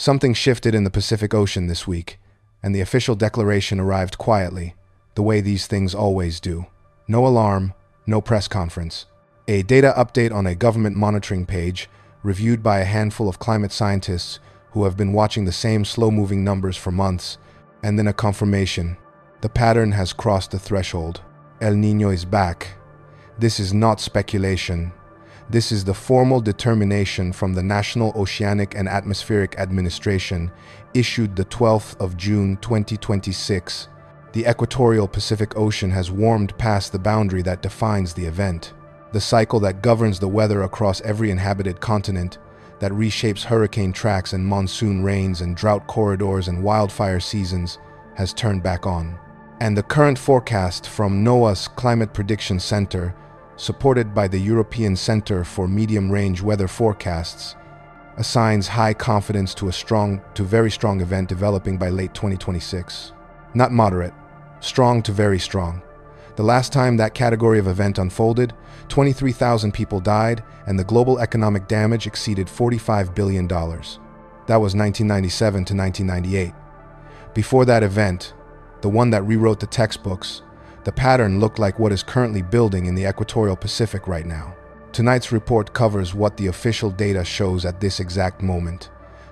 Something shifted in the Pacific Ocean this week, and the official declaration arrived quietly, the way these things always do. No alarm, no press conference. A data update on a government monitoring page, reviewed by a handful of climate scientists who have been watching the same slow-moving numbers for months, and then a confirmation. The pattern has crossed the threshold. El Niño is back. This is not speculation. This is the formal determination from the National Oceanic and Atmospheric Administration, issued the 12th of June 2026. The equatorial Pacific Ocean has warmed past the boundary that defines the event. The cycle that governs the weather across every inhabited continent, that reshapes hurricane tracks and monsoon rains and drought corridors and wildfire seasons, has turned back on. And the current forecast from NOAA's Climate Prediction Center, supported by the European Center for Medium-Range Weather Forecasts, assigns high confidence to a very strong event developing by late 2026. Not moderate, strong to very strong. The last time that category of event unfolded, 23,000 people died and the global economic damage exceeded $45 billion. That was 1997 to 1998. Before that event, the one that rewrote the textbooks, the pattern looked like what is currently building in the equatorial Pacific right now. Tonight's report covers what the official data shows at this exact moment,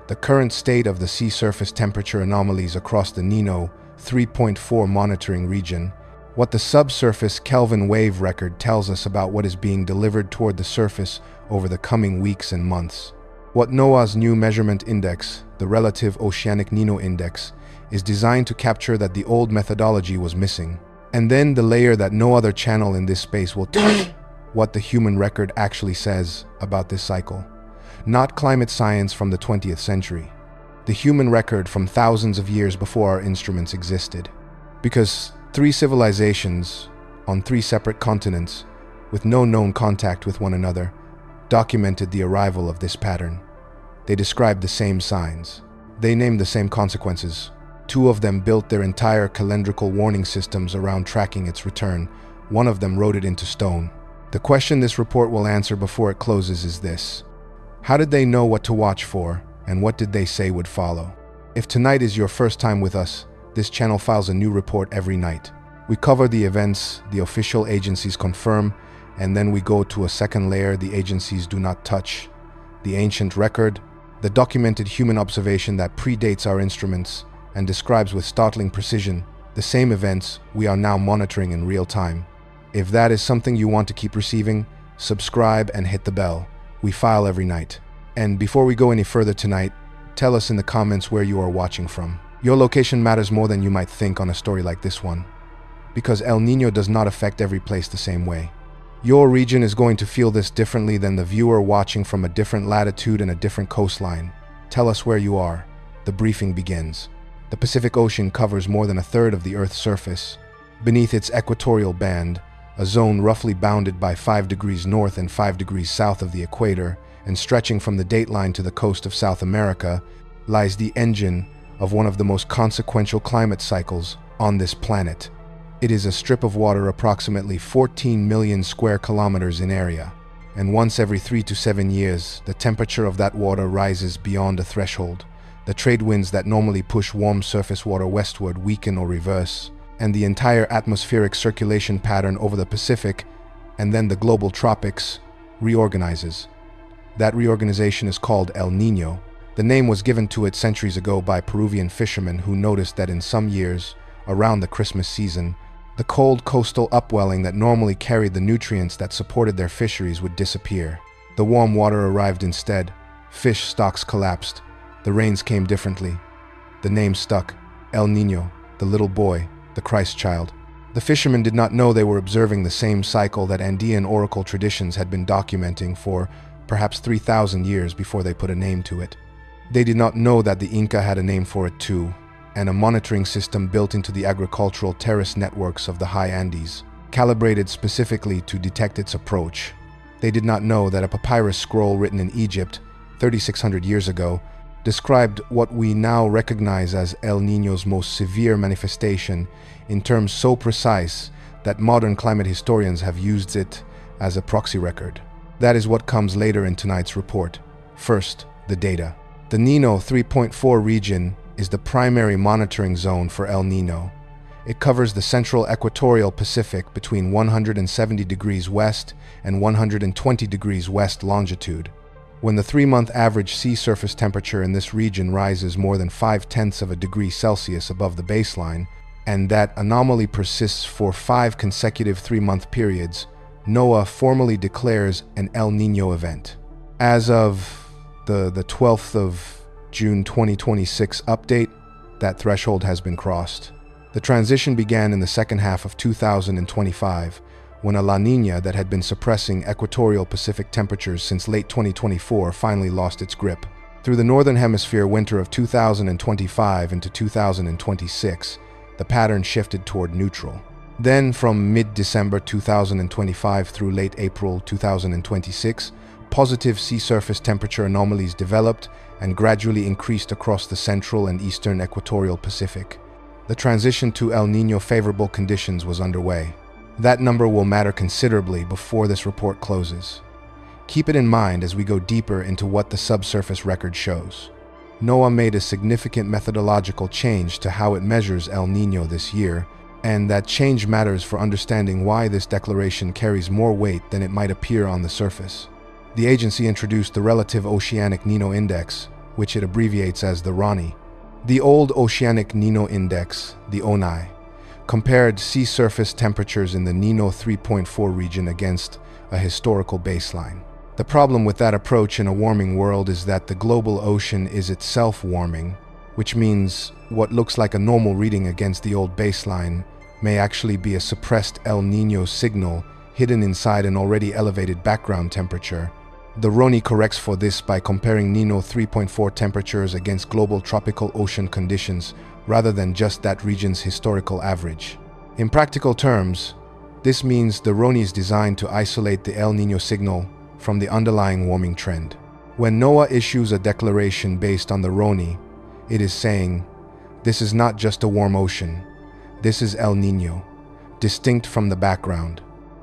the current state of the sea surface temperature anomalies across the Nino 3.4 monitoring region, what the subsurface Kelvin wave record tells us about what is being delivered toward the surface over the coming weeks and months, what NOAA's new measurement index, the Relative Oceanic Nino Index, is designed to capture that the old methodology was missing, and then the layer that no other channel in this space will what the human record actually says about this cycle. Not climate science from the 20th century. The human record from thousands of years before our instruments existed. Because 3 civilizations on 3 separate continents, with no known contact with one another, documented the arrival of this pattern. They described the same signs. They named the same consequences. 2 of them built their entire calendrical warning systems around tracking its return. 1 of them wrote it into stone. The question this report will answer before it closes is this: how did they know what to watch for, and what did they say would follow? If tonight is your first time with us, this channel files a new report every night. We cover the events the official agencies confirm, and then we go to a second layer the agencies do not touch. The ancient record, the documented human observation that predates our instruments and describes with startling precision the same events we are now monitoring in real time. If that is something you want to keep receiving, subscribe and hit the bell. We file every night. And before we go any further tonight, tell us in the comments where you are watching from. Your location matters more than you might think on a story like this one, because El Niño does not affect every place the same way. Your region is going to feel this differently than the viewer watching from a different latitude and a different coastline. Tell us where you are. The briefing begins. The Pacific Ocean covers more than a third of the Earth's surface. Beneath its equatorial band, a zone roughly bounded by 5 degrees north and 5 degrees south of the equator, and stretching from the dateline to the coast of South America, lies the engine of one of the most consequential climate cycles on this planet. It is a strip of water approximately 14 million square kilometers in area, and once every 3 to 7 years, the temperature of that water rises beyond a threshold. The trade winds that normally push warm surface water westward weaken or reverse, and the entire atmospheric circulation pattern over the Pacific and then the global tropics reorganizes. That reorganization is called El Niño. The name was given to it centuries ago by Peruvian fishermen who noticed that in some years, around the Christmas season, the cold coastal upwelling that normally carried the nutrients that supported their fisheries would disappear. The warm water arrived instead. Fish stocks collapsed. The rains came differently. The name stuck. El Niño, the little boy, the Christ child. The fishermen did not know they were observing the same cycle that Andean oracle traditions had been documenting for perhaps 3,000 years before they put a name to it. They did not know that the Inca had a name for it too, and a monitoring system built into the agricultural terrace networks of the high Andes, calibrated specifically to detect its approach. They did not know that a papyrus scroll written in Egypt 3,600 years ago described what we now recognize as El Niño's most severe manifestation in terms so precise that modern climate historians have used it as a proxy record. That is what comes later in tonight's report. First, the data. The Nino 3.4 region is the primary monitoring zone for El Niño. It covers the central equatorial Pacific between 170 degrees west and 120 degrees west longitude. When the 3-month average sea surface temperature in this region rises more than 0.5 of a degree Celsius above the baseline, and that anomaly persists for 5 consecutive 3-month periods, NOAA formally declares an El Niño event. As of the 12th of June 2026 update, that threshold has been crossed. The transition began in the second half of 2025, when a La Niña that had been suppressing equatorial Pacific temperatures since late 2024 finally lost its grip. Through the Northern Hemisphere winter of 2025 into 2026, the pattern shifted toward neutral. Then, from mid-December 2025 through late April 2026, positive sea surface temperature anomalies developed and gradually increased across the central and eastern equatorial Pacific. The transition to El Niño favorable conditions was underway. That number will matter considerably before this report closes. Keep it in mind as we go deeper into what the subsurface record shows. NOAA made a significant methodological change to how it measures El Niño this year, and that change matters for understanding why this declaration carries more weight than it might appear on the surface. The agency introduced the Relative Oceanic Nino Index, which it abbreviates as the RONI. The old Oceanic Nino Index, the ONI, compared sea surface temperatures in the Nino 3.4 region against a historical baseline. The problem with that approach in a warming world is that the global ocean is itself warming, which means what looks like a normal reading against the old baseline may actually be a suppressed El Niño signal hidden inside an already elevated background temperature. The RONI corrects for this by comparing Nino 3.4 temperatures against global tropical ocean conditions rather than just that region's historical average. In practical terms, this means the RONI is designed to isolate the El Niño signal from the underlying warming trend. When NOAA issues a declaration based on the RONI, it is saying, this is not just a warm ocean, this is El Niño, distinct from the background.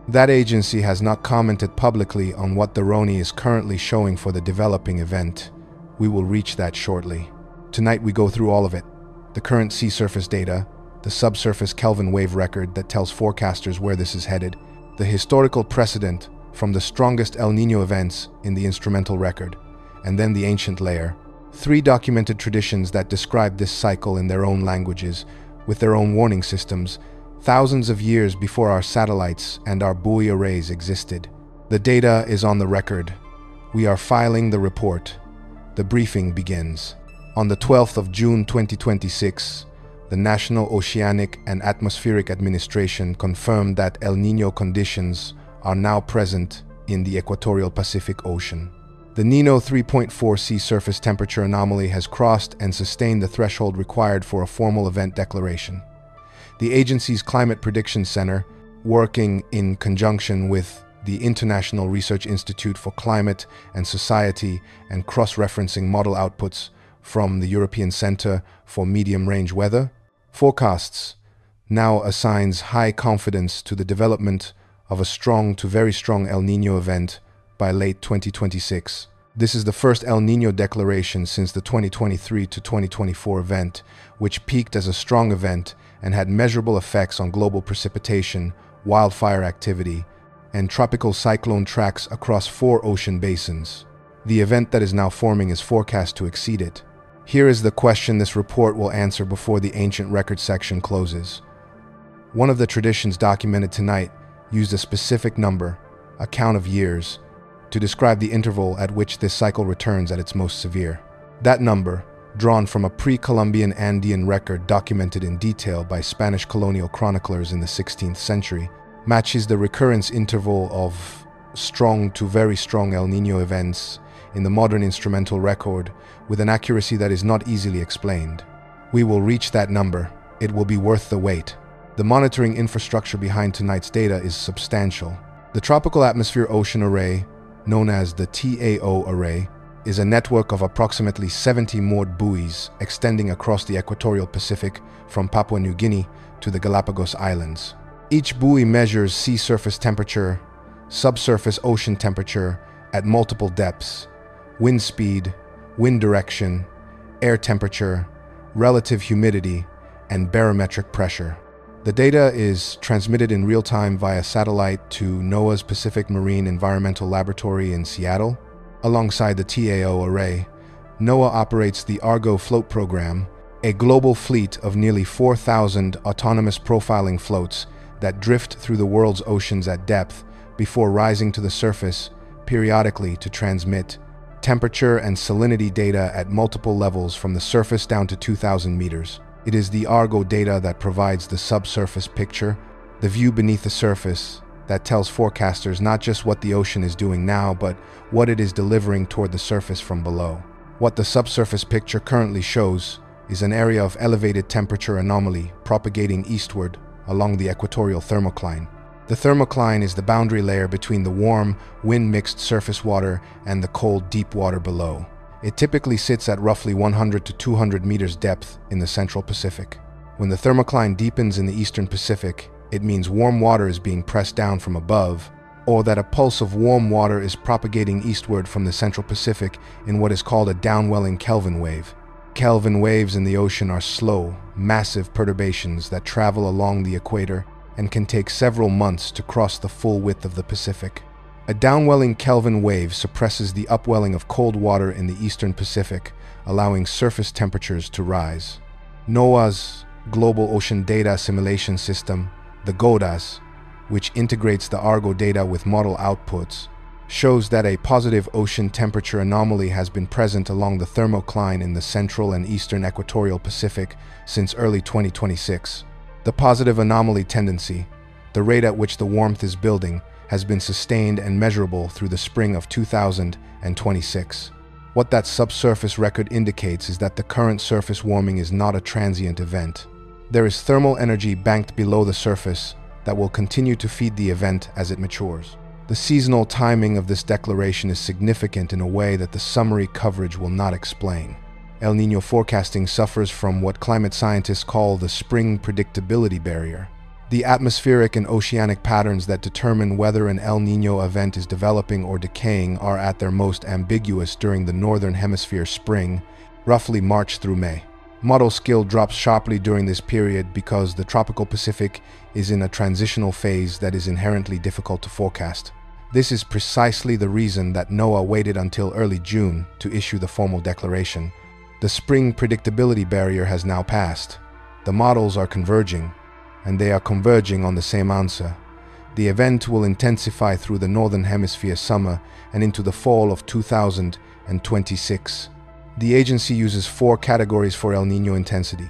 That agency has not commented publicly on what the RONI is currently showing for the developing event. We will reach that shortly. Tonight we go through all of it. The current sea surface data, the subsurface Kelvin wave record that tells forecasters where this is headed, the historical precedent from the strongest El Niño events in the instrumental record, and then the ancient layer. 3 documented traditions that describe this cycle in their own languages, with their own warning systems, thousands of years before our satellites and our buoy arrays existed. The data is on the record. We are filing the report. The briefing begins. On the 12th of June 2026, the National Oceanic and Atmospheric Administration confirmed that El Niño conditions are now present in the equatorial Pacific Ocean. The Nino 3.4 sea surface temperature anomaly has crossed and sustained the threshold required for a formal event declaration. The agency's Climate Prediction Center, working in conjunction with the International Research Institute for Climate and Society and cross-referencing model outputs from the European Center for Medium-Range Weather forecasts, now assigns high confidence to the development of a strong to very strong El Niño event by late 2026. This is the first El Niño declaration since the 2023 to 2024 event, which peaked as a strong event and had measurable effects on global precipitation, wildfire activity, and tropical cyclone tracks across 4 ocean basins. The event that is now forming is forecast to exceed it. Here is the question this report will answer before the ancient record section closes. One of the traditions documented tonight used a specific number, a count of years, to describe the interval at which this cycle returns at its most severe. That number, drawn from a pre-Columbian Andean record documented in detail by Spanish colonial chroniclers in the 16th century, matches the recurrence interval of strong to very strong El Niño events in the modern instrumental record with an accuracy that is not easily explained. We will reach that number. It will be worth the wait. The monitoring infrastructure behind tonight's data is substantial. The Tropical Atmosphere Ocean Array, known as the TAO Array, is a network of approximately 70 moored buoys extending across the equatorial Pacific from Papua New Guinea to the Galapagos Islands. Each buoy measures sea surface temperature, subsurface ocean temperature at multiple depths, wind speed, wind direction, air temperature, relative humidity, and barometric pressure. The data is transmitted in real time via satellite to NOAA's Pacific Marine Environmental Laboratory in Seattle. Alongside the TAO array, NOAA operates the Argo float program, a global fleet of nearly 4,000 autonomous profiling floats that drift through the world's oceans at depth before rising to the surface periodically to transmit temperature and salinity data at multiple levels from the surface down to 2,000 meters. It is the Argo data that provides the subsurface picture, the view beneath the surface, that tells forecasters not just what the ocean is doing now, but what it is delivering toward the surface from below. What the subsurface picture currently shows is an area of elevated temperature anomaly propagating eastward along the equatorial thermocline. The thermocline is the boundary layer between the warm, wind-mixed surface water and the cold, deep water below. It typically sits at roughly 100 to 200 meters depth in the central Pacific. When the thermocline deepens in the eastern Pacific, it means warm water is being pressed down from above, or that a pulse of warm water is propagating eastward from the central Pacific in what is called a downwelling Kelvin wave. Kelvin waves in the ocean are slow, massive perturbations that travel along the equator and can take several months to cross the full width of the Pacific. A downwelling Kelvin wave suppresses the upwelling of cold water in the eastern Pacific, allowing surface temperatures to rise. NOAA's Global Ocean Data Assimilation System, the GODAS, which integrates the Argo data with model outputs, shows that a positive ocean temperature anomaly has been present along the thermocline in the central and eastern equatorial Pacific since early 2026. The positive anomaly tendency, the rate at which the warmth is building, has been sustained and measurable through the spring of 2026. What that subsurface record indicates is that the current surface warming is not a transient event. There is thermal energy banked below the surface that will continue to feed the event as it matures. The seasonal timing of this declaration is significant in a way that the summary coverage will not explain. El Niño forecasting suffers from what climate scientists call the spring predictability barrier. The atmospheric and oceanic patterns that determine whether an El Niño event is developing or decaying are at their most ambiguous during the northern hemisphere spring, roughly March through May. Model skill drops sharply during this period because the tropical Pacific is in a transitional phase that is inherently difficult to forecast. This is precisely the reason that NOAA waited until early June to issue the formal declaration. The spring predictability barrier has now passed. The models are converging, and they are converging on the same answer. The event will intensify through the northern hemisphere summer and into the fall of 2026. The agency uses 4 categories for El Niño intensity.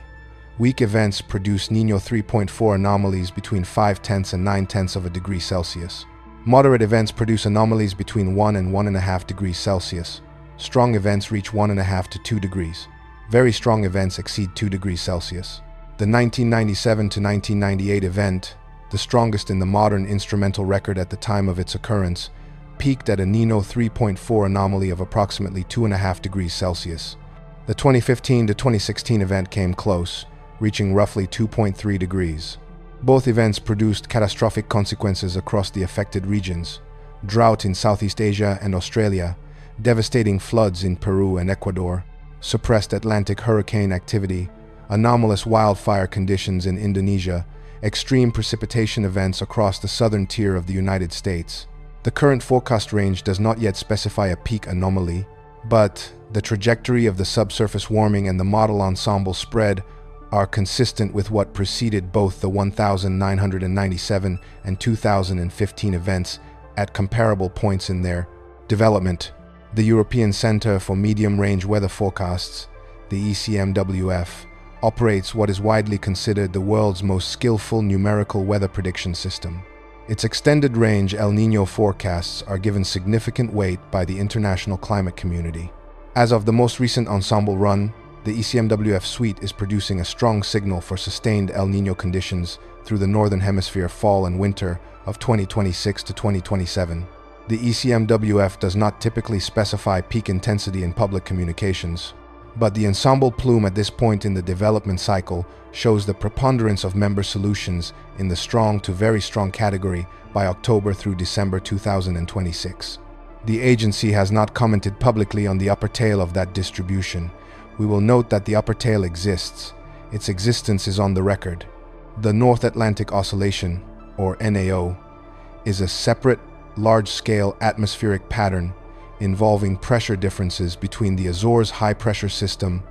Weak events produce Niño 3.4 anomalies between 0.5 and 0.9 of a degree Celsius. Moderate events produce anomalies between 1 and 1.5 degrees Celsius. Strong events reach 1.5 to 2 degrees. Very strong events exceed 2 degrees Celsius. The 1997 to 1998 event, the strongest in the modern instrumental record at the time of its occurrence, peaked at a Niño 3.4 anomaly of approximately 2.5 degrees Celsius. The 2015 to 2016 event came close, reaching roughly 2.3 degrees. Both events produced catastrophic consequences across the affected regions: drought in Southeast Asia and Australia, devastating floods in Peru and Ecuador, suppressed Atlantic hurricane activity, anomalous wildfire conditions in Indonesia, extreme precipitation events across the southern tier of the United States. The current forecast range does not yet specify a peak anomaly, but the trajectory of the subsurface warming and the model ensemble spread are consistent with what preceded both the 1997 and 2015 events at comparable points in their development. The European Center for Medium-Range Weather Forecasts, the ECMWF, operates what is widely considered the world's most skillful numerical weather prediction system. Its extended range El Niño forecasts are given significant weight by the international climate community. As of the most recent ensemble run, the ECMWF suite is producing a strong signal for sustained El Niño conditions through the northern hemisphere fall and winter of 2026 to 2027. The ECMWF does not typically specify peak intensity in public communications, but the ensemble plume at this point in the development cycle shows the preponderance of member solutions in the strong to very strong category by October through December 2026. The agency has not commented publicly on the upper tail of that distribution. We will note that the upper tail exists. Its existence is on the record. The North Atlantic Oscillation, or NAO, is a separate, large-scale atmospheric pattern involving pressure differences between the Azores high-pressure system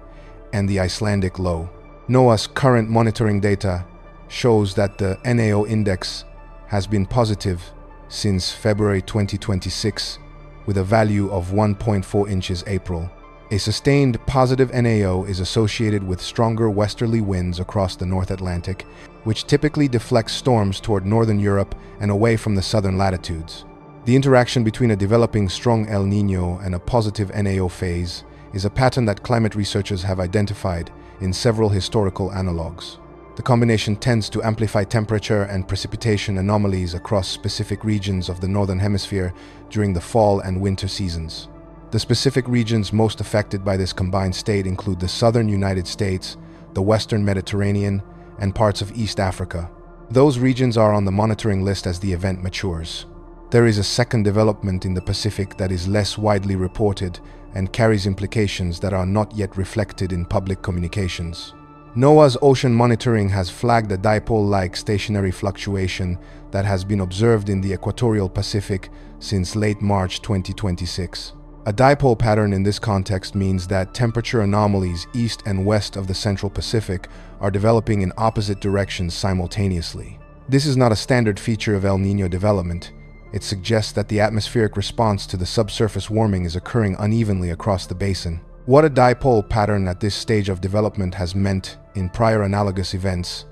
and the Icelandic low. NOAA's current monitoring data shows that the NAO index has been positive since February 2026, with a value of 1.4 inches April. A sustained positive NAO is associated with stronger westerly winds across the North Atlantic, which typically deflects storms toward northern Europe and away from the southern latitudes. The interaction between a developing strong El Niño and a positive NAO phase is a pattern that climate researchers have identified in several historical analogs. The combination tends to amplify temperature and precipitation anomalies across specific regions of the Northern Hemisphere during the fall and winter seasons. The specific regions most affected by this combined state include the southern United States, the western Mediterranean, and parts of East Africa. Those regions are on the monitoring list as the event matures. There is a second development in the Pacific that is less widely reported and carries implications that are not yet reflected in public communications. NOAA's ocean monitoring has flagged a dipole-like stationary fluctuation that has been observed in the equatorial Pacific since late March 2026. A dipole pattern in this context means that temperature anomalies east and west of the central Pacific are developing in opposite directions simultaneously. This is not a standard feature of El Niño development. It suggests that the atmospheric response to the subsurface warming is occurring unevenly across the basin. What a dipole pattern at this stage of development has meant in prior analogous events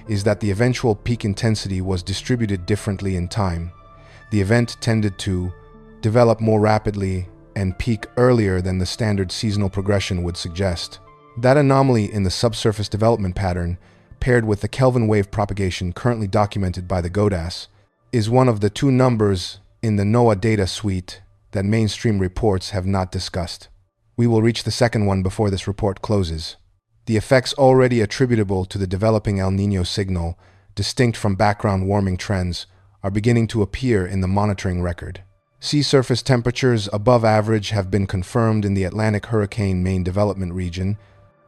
is that the eventual peak intensity was distributed differently in time. The event tended to develop more rapidly and peak earlier than the standard seasonal progression would suggest. That anomaly in the subsurface development pattern, paired with the Kelvin wave propagation currently documented by the Codex, is one of the two numbers in the NOAA data suite that mainstream reports have not discussed. We will reach the second one before this report closes. The effects already attributable to the developing El Niño signal, distinct from background warming trends, are beginning to appear in the monitoring record. Sea surface temperatures above average have been confirmed in the Atlantic hurricane main development region,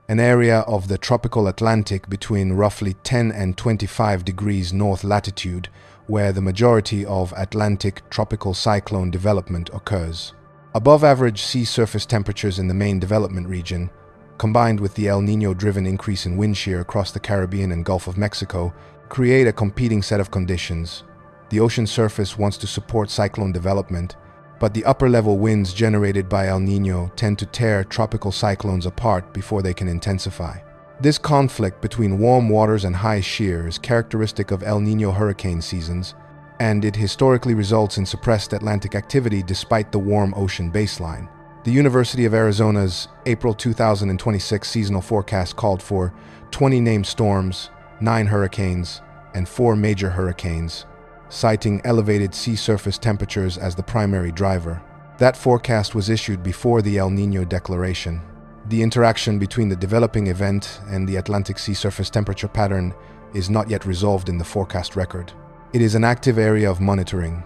an area of the tropical Atlantic between roughly 10 and 25 degrees north latitude, where the majority of Atlantic tropical cyclone development occurs. Above-average sea surface temperatures in the main development region, combined with the El Niño-driven increase in wind shear across the Caribbean and Gulf of Mexico, create a competing set of conditions. The ocean surface wants to support cyclone development, but the upper-level winds generated by El Niño tend to tear tropical cyclones apart before they can intensify. This conflict between warm waters and high shear is characteristic of El Niño hurricane seasons, and it historically results in suppressed Atlantic activity despite the warm ocean baseline. The University of Arizona's April 2026 seasonal forecast called for 20 named storms, 9 hurricanes, and 4 major hurricanes, citing elevated sea surface temperatures as the primary driver. That forecast was issued before the El Niño declaration. The interaction between the developing event and the Atlantic sea surface temperature pattern is not yet resolved in the forecast record. It is an active area of monitoring.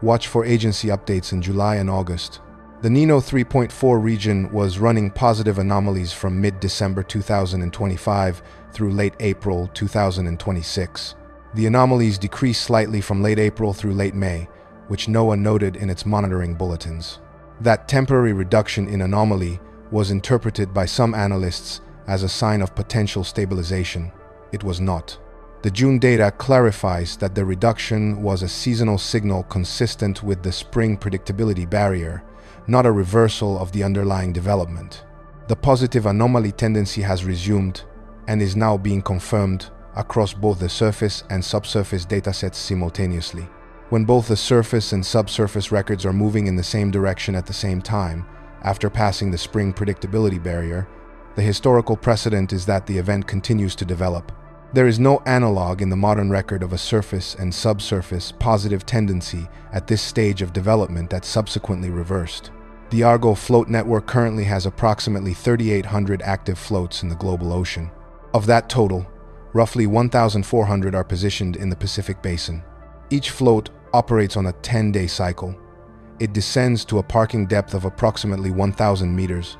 Watch for agency updates in July and August. The Nino 3.4 region was running positive anomalies from mid-December 2025 through late April 2026. The anomalies decreased slightly from late April through late May, which NOAA noted in its monitoring bulletins. That temporary reduction in anomaly was interpreted by some analysts as a sign of potential stabilization. It was not. The June data clarifies that the reduction was a seasonal signal consistent with the spring predictability barrier, not a reversal of the underlying development. The positive anomaly tendency has resumed and is now being confirmed across both the surface and subsurface datasets simultaneously. When both the surface and subsurface records are moving in the same direction at the same time, after passing the spring predictability barrier, the historical precedent is that the event continues to develop. There is no analog in the modern record of a surface and subsurface positive tendency at this stage of development that subsequently reversed. The Argo float network currently has approximately 3,800 active floats in the global ocean. Of that total, roughly 1,400 are positioned in the Pacific Basin. Each float operates on a 10-day cycle, It descends to a parking depth of approximately 1,000 meters,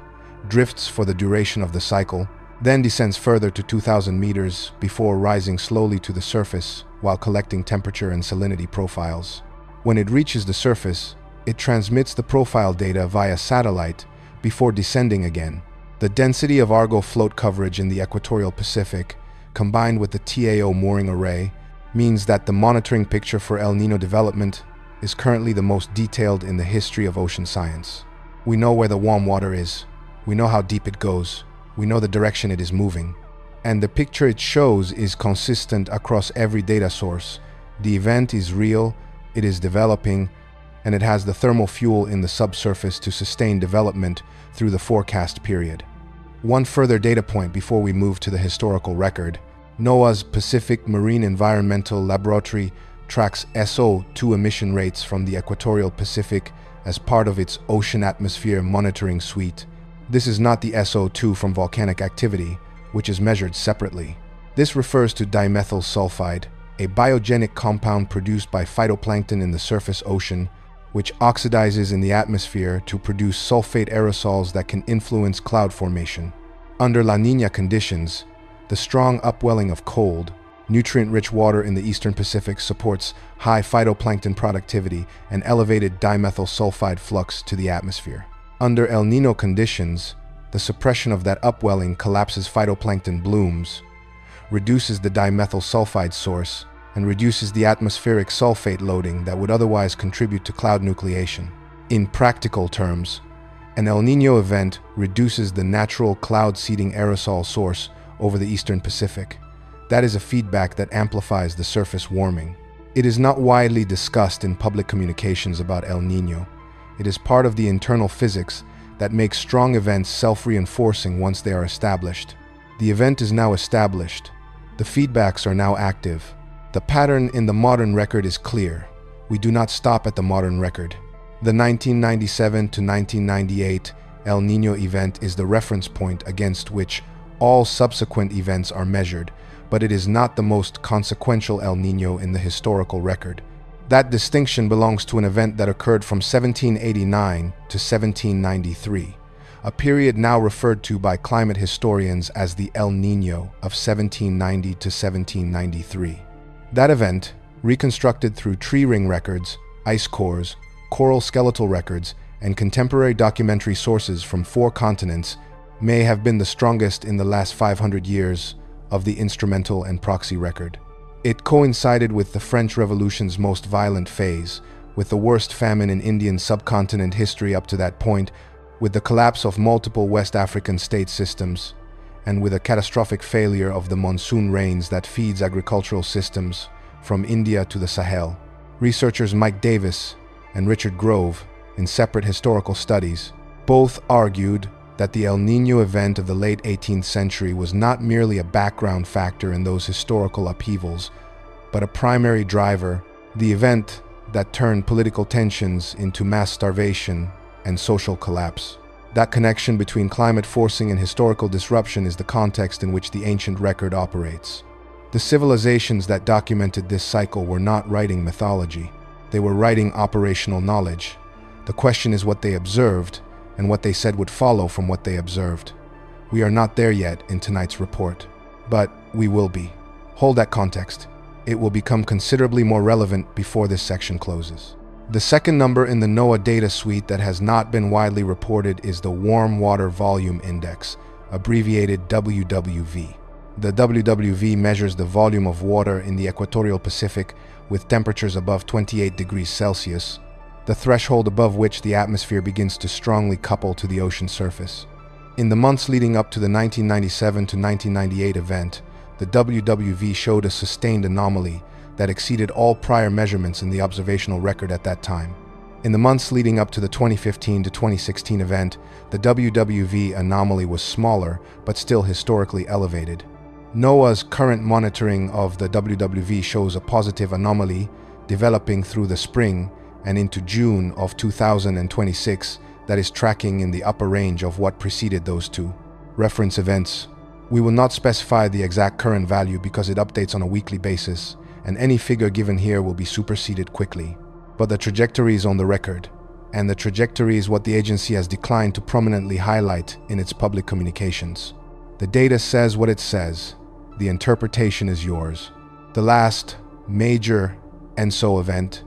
drifts for the duration of the cycle, then descends further to 2,000 meters before rising slowly to the surface while collecting temperature and salinity profiles. When it reaches the surface, it transmits the profile data via satellite before descending again. The density of Argo float coverage in the equatorial Pacific, combined with the TAO mooring array, means that the monitoring picture for El Niño development is currently the most detailed in the history of ocean science. We know where the warm water is, we know how deep it goes, we know the direction it is moving, and the picture it shows is consistent across every data source. The event is real, it is developing, and it has the thermal fuel in the subsurface to sustain development through the forecast period. One further data point before we move to the historical record: NOAA's Pacific Marine Environmental Laboratory tracks SO2 emission rates from the equatorial Pacific as part of its ocean atmosphere monitoring suite. This is not the SO2 from volcanic activity, which is measured separately. This refers to dimethyl sulfide, a biogenic compound produced by phytoplankton in the surface ocean, which oxidizes in the atmosphere to produce sulfate aerosols that can influence cloud formation. Under La Niña conditions, the strong upwelling of cold, nutrient-rich water in the eastern Pacific supports high phytoplankton productivity and elevated dimethyl sulfide flux to the atmosphere. Under El Niño conditions, the suppression of that upwelling collapses phytoplankton blooms, reduces the dimethyl sulfide source, and reduces the atmospheric sulfate loading that would otherwise contribute to cloud nucleation. In practical terms, an El Niño event reduces the natural cloud-seeding aerosol source over the eastern Pacific. That is a feedback that amplifies the surface warming. It is not widely discussed in public communications about El Niño. It is part of the internal physics that makes strong events self-reinforcing once they are established. The event is now established. The feedbacks are now active. The pattern in the modern record is clear. We do not stop at the modern record. The 1997 to 1998 El Niño event is the reference point against which all subsequent events are measured, but it is not the most consequential El Niño in the historical record. That distinction belongs to an event that occurred from 1789 to 1793, a period now referred to by climate historians as the El Niño of 1790 to 1793. That event, reconstructed through tree ring records, ice cores, coral skeletal records, and contemporary documentary sources from 4 continents, may have been the strongest in the last 500 years of the instrumental and proxy record. It coincided with the French Revolution's most violent phase, with the worst famine in Indian subcontinent history up to that point, with the collapse of multiple West African state systems, and with a catastrophic failure of the monsoon rains that feeds agricultural systems from India to the Sahel. Researchers Mike Davis and Richard Grove, in separate historical studies, both argued that the El Niño event of the late 18th century was not merely a background factor in those historical upheavals, but a primary driver, the event that turned political tensions into mass starvation and social collapse. That connection between climate forcing and historical disruption is the context in which the ancient record operates. The civilizations that documented this cycle were not writing mythology. They were writing operational knowledge. The question is what they observed, and what they said would follow from what they observed. We are not there yet in tonight's report, but we will be. Hold that context. It will become considerably more relevant before this section closes. The second number in the NOAA data suite that has not been widely reported is the Warm Water Volume Index, abbreviated WWV. The WWV measures the volume of water in the equatorial Pacific with temperatures above 28 degrees Celsius, the threshold above which the atmosphere begins to strongly couple to the ocean surface. In the months leading up to the 1997 to 1998 event, the WWV showed a sustained anomaly that exceeded all prior measurements in the observational record at that time. In the months leading up to the 2015 to 2016 event, the WWV anomaly was smaller, but still historically elevated. NOAA's current monitoring of the WWV shows a positive anomaly developing through the spring and into June of 2026 that is tracking in the upper range of what preceded those two reference events. We will not specify the exact current value because it updates on a weekly basis, and any figure given here will be superseded quickly. But the trajectory is on the record. and the trajectory is what the agency has declined to prominently highlight in its public communications. The data says what it says. The interpretation is yours. The last major ENSO event,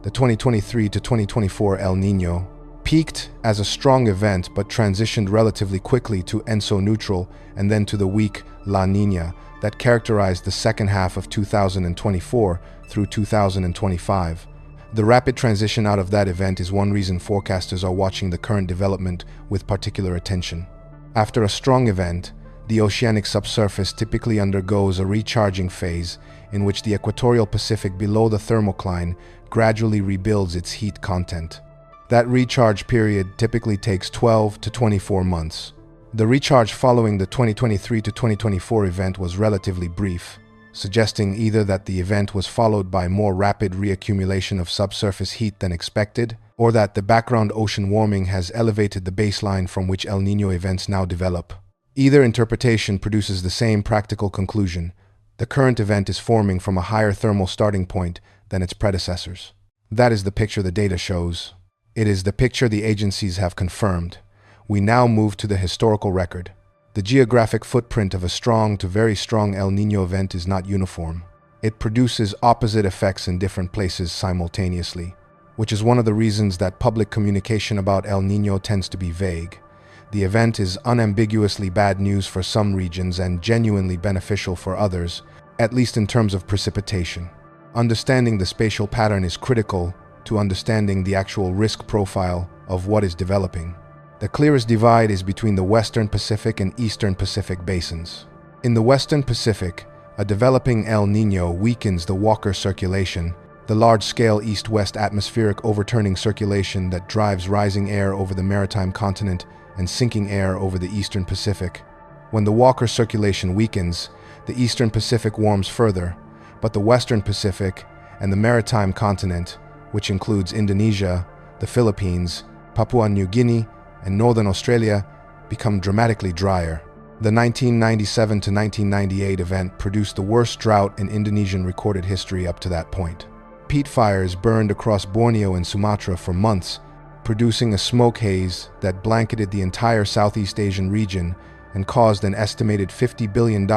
the 2023 to 2024 El Niño, peaked as a strong event but transitioned relatively quickly to ENSO neutral and then to the weak La Niña that characterized the second half of 2024 through 2025. The rapid transition out of that event is one reason forecasters are watching the current development with particular attention. After a strong event, the oceanic subsurface typically undergoes a recharging phase in which the equatorial Pacific below the thermocline gradually rebuilds its heat content. That recharge period typically takes 12 to 24 months. The recharge following the 2023 to 2024 event was relatively brief, suggesting either that the event was followed by more rapid reaccumulation of subsurface heat than expected, or that the background ocean warming has elevated the baseline from which El Niño events now develop. Either interpretation produces the same practical conclusion. The current event is forming from a higher thermal starting point than its predecessors. That is the picture the data shows. It is the picture the agencies have confirmed. We now move to the historical record. The geographic footprint of a strong to very strong El Niño event is not uniform. It produces opposite effects in different places simultaneously, which is one of the reasons that public communication about El Niño tends to be vague. The event is unambiguously bad news for some regions and genuinely beneficial for others, at least in terms of precipitation. Understanding the spatial pattern is critical to understanding the actual risk profile of what is developing. The clearest divide is between the Western Pacific and Eastern Pacific basins. In the Western Pacific, a developing El Niño weakens the Walker circulation, the large-scale east-west atmospheric overturning circulation that drives rising air over the maritime continent and sinking air over the Eastern Pacific. When the Walker circulation weakens, the Eastern Pacific warms further, but the Western Pacific and the maritime continent, which includes Indonesia, the Philippines, Papua New Guinea, and Northern Australia, become dramatically drier. The 1997 to 1998 event produced the worst drought in Indonesian recorded history up to that point. Peat fires burned across Borneo and Sumatra for months, producing a smoke haze that blanketed the entire Southeast Asian region and caused an estimated $50 billion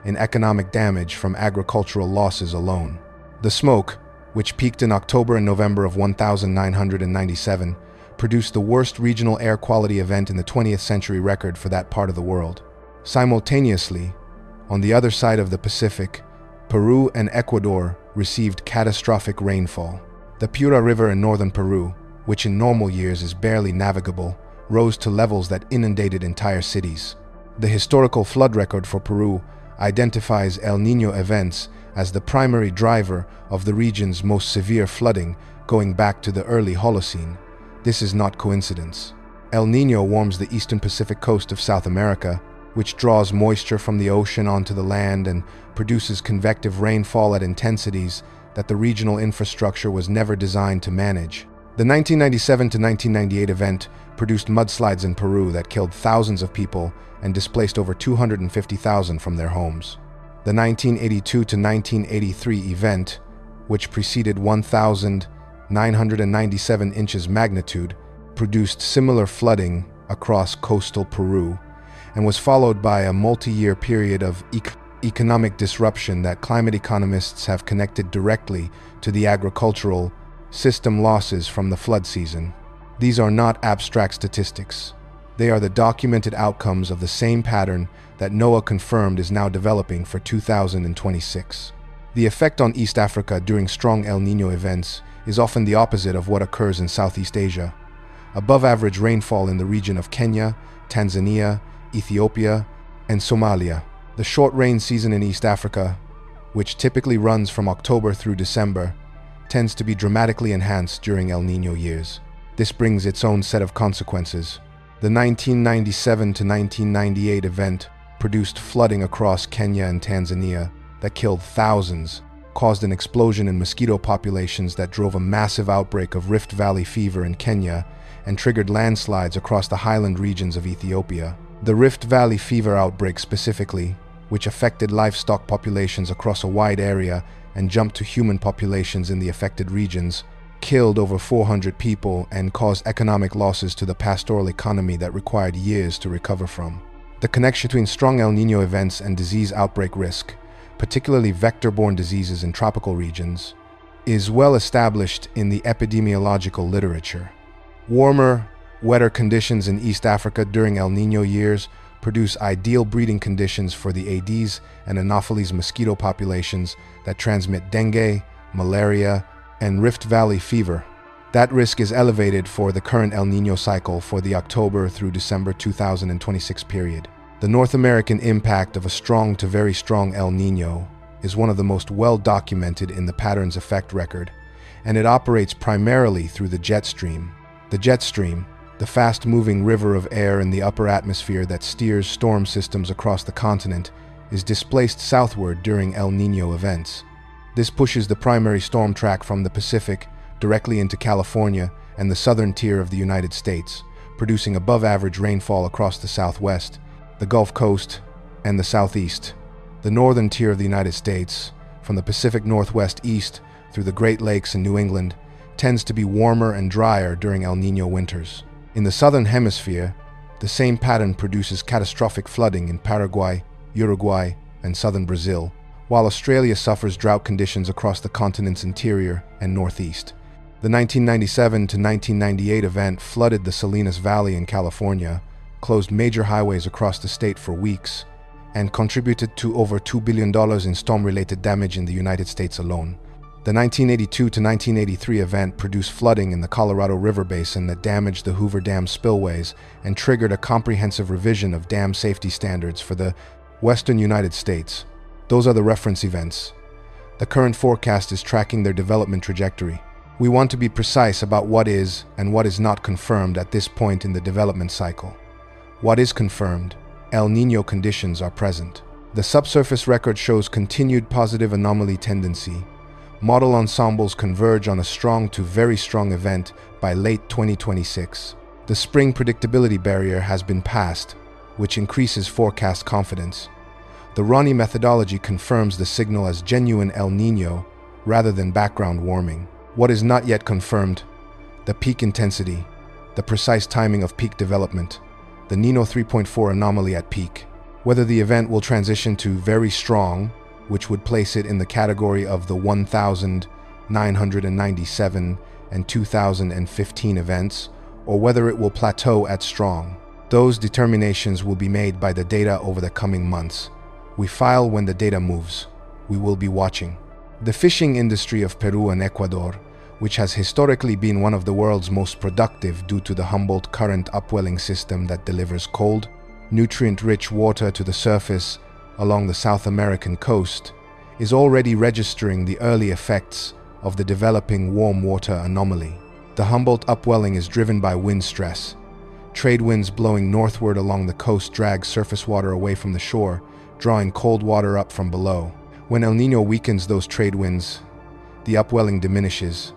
in economic damage from agricultural losses alone. The smoke, which peaked in October and November of 1997, produced the worst regional air quality event in the 20th century record for that part of the world. Simultaneously, on the other side of the Pacific, Peru and Ecuador received catastrophic rainfall. The Piura River in northern Peru, which in normal years is barely navigable, rose to levels that inundated entire cities. The historical flood record for Peru identifies El Niño events as the primary driver of the region's most severe flooding going back to the early Holocene. This is not coincidence. El Niño warms the eastern Pacific coast of South America, which draws moisture from the ocean onto the land and produces convective rainfall at intensities that the regional infrastructure was never designed to manage. The 1997 to 1998 event produced mudslides in Peru that killed thousands of people and displaced over 250,000 from their homes. The 1982 to 1983 event, which preceded 1,997 inches magnitude, produced similar flooding across coastal Peru and was followed by a multi-year period of economic disruption that climate economists have connected directly to the agricultural system losses from the flood season. These are not abstract statistics. They are the documented outcomes of the same pattern that NOAA confirmed is now developing for 2026. The effect on East Africa during strong El Niño events is often the opposite of what occurs in Southeast Asia. Above-average rainfall in the region of Kenya, Tanzania, Ethiopia, and Somalia. The short rain season in East Africa, which typically runs from October through December, tends to be dramatically enhanced during El Niño years. This brings its own set of consequences. The 1997 to 1998 event produced flooding across Kenya and Tanzania that killed thousands, caused an explosion in mosquito populations that drove a massive outbreak of Rift Valley fever in Kenya and triggered landslides across the highland regions of Ethiopia. The Rift Valley fever outbreak specifically, which affected livestock populations across a wide area and jumped to human populations in the affected regions, killed over 400 people and caused economic losses to the pastoral economy that required years to recover from. The connection between strong El Niño events and disease outbreak risk, particularly vector-borne diseases in tropical regions, is well established in the epidemiological literature. Warmer, wetter conditions in East Africa during El Niño years produce ideal breeding conditions for the Aedes and Anopheles mosquito populations that transmit dengue, malaria, and Rift Valley fever. That risk is elevated for the current El Niño cycle for the October through December 2026 period. The North American impact of a strong to very strong El Niño is one of the most well documented in the patterns effect record, and it operates primarily through the jet stream. The jet stream, the fast-moving river of air in the upper atmosphere that steers storm systems across the continent, is displaced southward during El Niño events. This pushes the primary storm track from the Pacific directly into California and the southern tier of the United States, producing above-average rainfall across the southwest, the Gulf Coast, and the southeast. The northern tier of the United States, from the Pacific Northwest east through the Great Lakes and New England, tends to be warmer and drier during El Niño winters. In the southern hemisphere, the same pattern produces catastrophic flooding in Paraguay, Uruguay, and southern Brazil, while Australia suffers drought conditions across the continent's interior and northeast. The 1997 to 1998 event flooded the Salinas Valley in California, closed major highways across the state for weeks, and contributed to over $2 billion in storm-related damage in the United States alone. The 1982 to 1983 event produced flooding in the Colorado River Basin that damaged the Hoover Dam spillways and triggered a comprehensive revision of dam safety standards for the western United States. Those are the reference events. The current forecast is tracking their development trajectory. We want to be precise about what is and what is not confirmed at this point in the development cycle. What is confirmed? El Niño conditions are present. The subsurface record shows continued positive anomaly tendency. Model ensembles converge on a strong to very strong event by late 2026. The spring predictability barrier has been passed, which increases forecast confidence. The Ronnie methodology confirms the signal as genuine El Niño rather than background warming. What is not yet confirmed? The peak intensity, the precise timing of peak development, the Nino 3.4 anomaly at peak. Whether the event will transition to very strong, which would place it in the category of the 1,997 and 2015 events, or whether it will plateau at strong. Those determinations will be made by the data over the coming months. We file when the data moves. We will be watching. The fishing industry of Peru and Ecuador, which has historically been one of the world's most productive due to the Humboldt Current upwelling system that delivers cold, nutrient-rich water to the surface along the South American coast, is already registering the early effects of the developing warm water anomaly. The Humboldt upwelling is driven by wind stress. Trade winds blowing northward along the coast drag surface water away from the shore, drawing cold water up from below. When El Niño weakens those trade winds, the upwelling diminishes,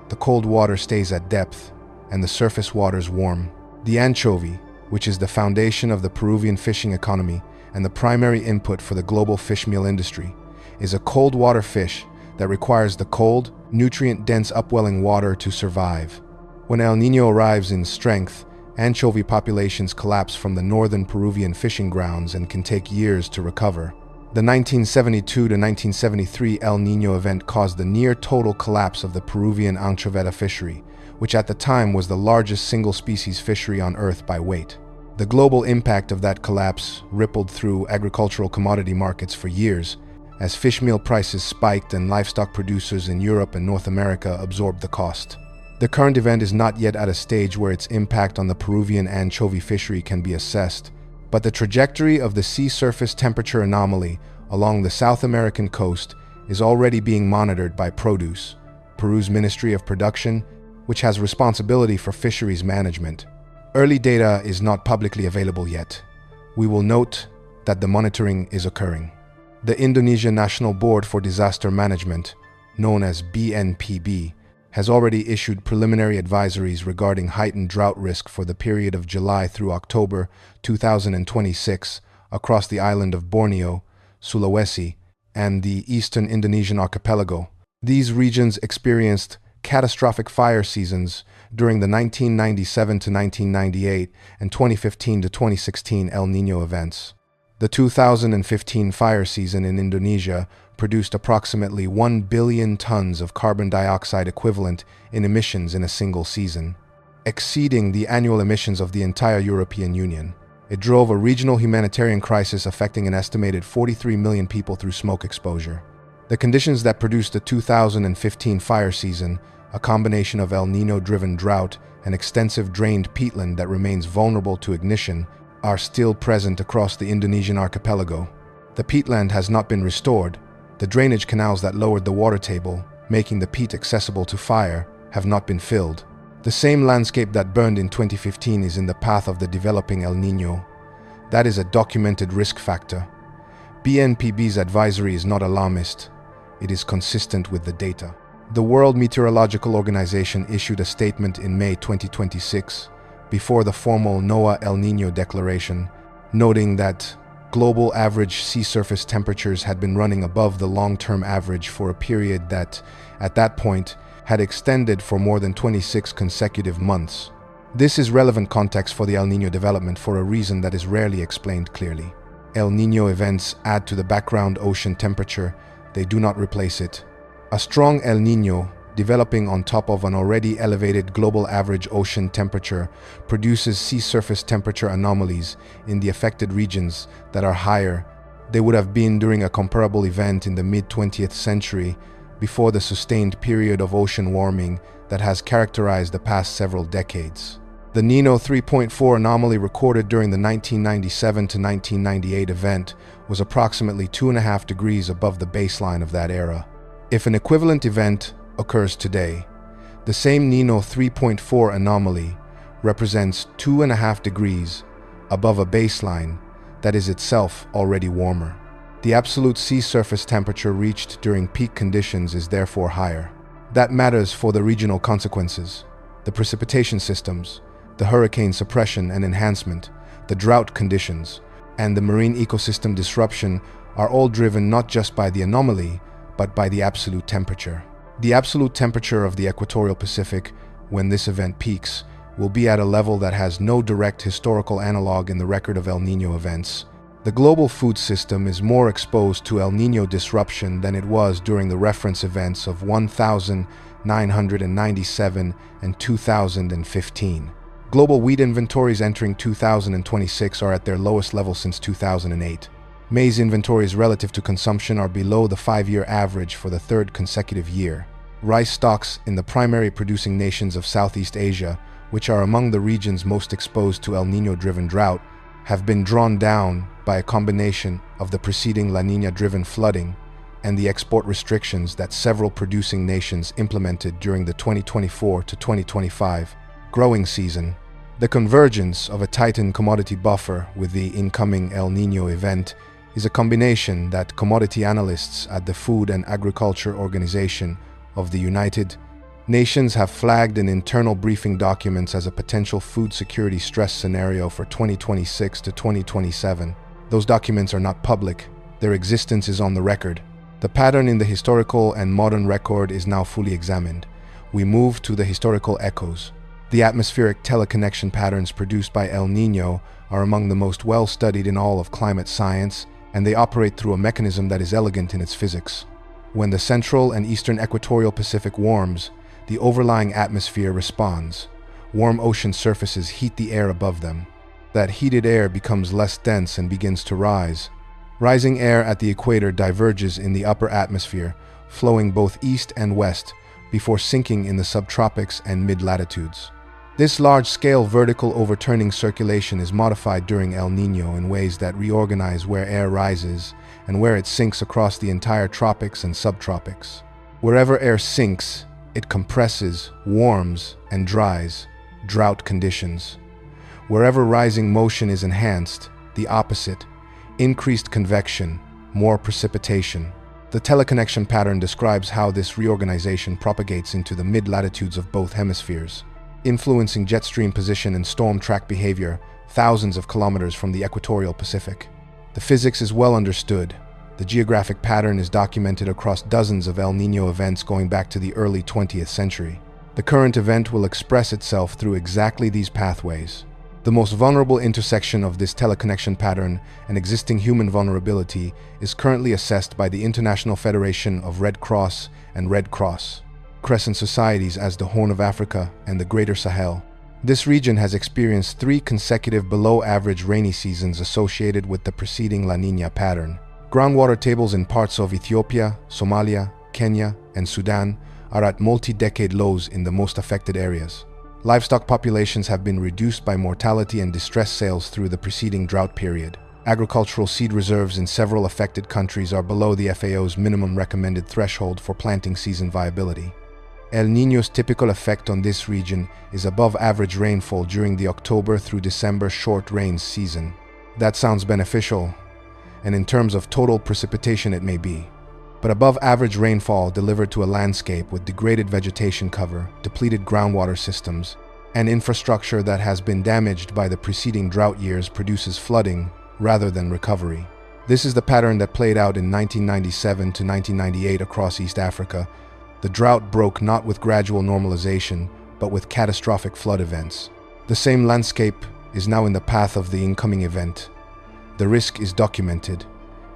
the cold water stays at depth, and the surface waters warm. The anchovy, which is the foundation of the Peruvian fishing economy and the primary input for the global fish meal industry, is a cold water fish that requires the cold, nutrient-dense upwelling water to survive. When El Niño arrives in strength, anchovy populations collapse from the northern Peruvian fishing grounds and can take years to recover. The 1972 to 1973 El Niño event caused the near-total collapse of the Peruvian anchoveta fishery, which at the time was the largest single-species fishery on Earth by weight. The global impact of that collapse rippled through agricultural commodity markets for years, as fish meal prices spiked and livestock producers in Europe and North America absorbed the cost. The current event is not yet at a stage where its impact on the Peruvian anchovy fishery can be assessed, but the trajectory of the sea surface temperature anomaly along the South American coast is already being monitored by Produce, Peru's Ministry of Production, which has responsibility for fisheries management. Early data is not publicly available yet. We will note that the monitoring is occurring. The Indonesia National Board for Disaster Management, known as BNPB, has already issued preliminary advisories regarding heightened drought risk for the period of July through October 2026 across the island of Borneo, Sulawesi, and the eastern Indonesian archipelago. These regions experienced catastrophic fire seasons during the 1997 to 1998 and 2015 to 2016 El Niño events. The 2015 fire season in Indonesia produced approximately 1 billion tons of carbon dioxide equivalent in emissions in a single season, exceeding the annual emissions of the entire European Union. It drove a regional humanitarian crisis affecting an estimated 43 million people through smoke exposure. The conditions that produced the 2015 fire season, a combination of El Niño-driven drought and extensive drained peatland that remains vulnerable to ignition, are still present across the Indonesian archipelago. The peatland has not been restored. The drainage canals that lowered the water table, making the peat accessible to fire, have not been filled. The same landscape that burned in 2015 is in the path of the developing El Niño. That is a documented risk factor. BNPB's advisory is not alarmist. It is consistent with the data. The World Meteorological Organization issued a statement in May 2026, before the formal NOAA El Niño declaration, noting that global average sea surface temperatures had been running above the long-term average for a period that, at that point, had extended for more than 26 consecutive months. This is relevant context for the El Niño development for a reason that is rarely explained clearly. El Niño events add to the background ocean temperature, they do not replace it. A strong El Niño, developing on top of an already elevated global average ocean temperature, produces sea surface temperature anomalies in the affected regions that are higher than they would have been during a comparable event in the mid-20th century, before the sustained period of ocean warming that has characterized the past several decades. The Nino 3.4 anomaly recorded during the 1997 to 1998 event was approximately 2.5 degrees above the baseline of that era. If an equivalent event occurs today, the same Nino 3.4 anomaly represents 2.5 degrees above a baseline that is itself already warmer. The absolute sea surface temperature reached during peak conditions is therefore higher. That matters for the regional consequences. The precipitation systems, the hurricane suppression and enhancement, the drought conditions, and the marine ecosystem disruption are all driven not just by the anomaly, but by the absolute temperature. The absolute temperature of the equatorial Pacific, when this event peaks, will be at a level that has no direct historical analog in the record of El Niño events. The global food system is more exposed to El Niño disruption than it was during the reference events of 1997 and 2015. Global wheat inventories entering 2026 are at their lowest level since 2008. Maize inventories relative to consumption are below the 5-year average for the third consecutive year. Rice stocks in the primary producing nations of Southeast Asia, which are among the regions most exposed to El Niño-driven drought, have been drawn down by a combination of the preceding La Niña-driven flooding and the export restrictions that several producing nations implemented during the 2024 to 2025 growing season. The convergence of a tightened commodity buffer with the incoming El Niño event is a combination that commodity analysts at the Food and Agriculture Organization of the United Nations have flagged in internal briefing documents as a potential food security stress scenario for 2026 to 2027. Those documents are not public. Their existence is on the record. The pattern in the historical and modern record is now fully examined. We move to the historical echoes. The atmospheric teleconnection patterns produced by El Niño are among the most well-studied in all of climate science, and they operate through a mechanism that is elegant in its physics. When the central and eastern equatorial Pacific warms, the overlying atmosphere responds. Warm ocean surfaces heat the air above them. That heated air becomes less dense and begins to rise. Rising air at the equator diverges in the upper atmosphere, flowing both east and west, before sinking in the subtropics and mid-latitudes. This large-scale vertical overturning circulation is modified during El Niño in ways that reorganize where air rises and where it sinks across the entire tropics and subtropics. Wherever air sinks, it compresses, warms, and dries, drought conditions. Wherever rising motion is enhanced, the opposite, increased convection, more precipitation. The teleconnection pattern describes how this reorganization propagates into the mid-latitudes of both hemispheres, influencing jet stream position and storm track behavior thousands of kilometers from the equatorial Pacific. The physics is well understood. The geographic pattern is documented across dozens of El Niño events going back to the early 20th century. The current event will express itself through exactly these pathways. The most vulnerable intersection of this teleconnection pattern and existing human vulnerability is currently assessed by the International Federation of Red Cross and Red Cross Crescent Societies as the Horn of Africa and the Greater Sahel. This region has experienced 3 consecutive below-average rainy seasons associated with the preceding La Niña pattern. Groundwater tables in parts of Ethiopia, Somalia, Kenya, and Sudan are at multi-decade lows in the most affected areas. Livestock populations have been reduced by mortality and distress sales through the preceding drought period. Agricultural seed reserves in several affected countries are below the FAO's minimum recommended threshold for planting season viability. El Niño's typical effect on this region is above average rainfall during the October through December short rains season. That sounds beneficial, and in terms of total precipitation it may be. But above average rainfall delivered to a landscape with degraded vegetation cover, depleted groundwater systems, and infrastructure that has been damaged by the preceding drought years produces flooding rather than recovery. This is the pattern that played out in 1997 to 1998 across East Africa. The drought broke not with gradual normalization, but with catastrophic flood events. The same landscape is now in the path of the incoming event. The risk is documented.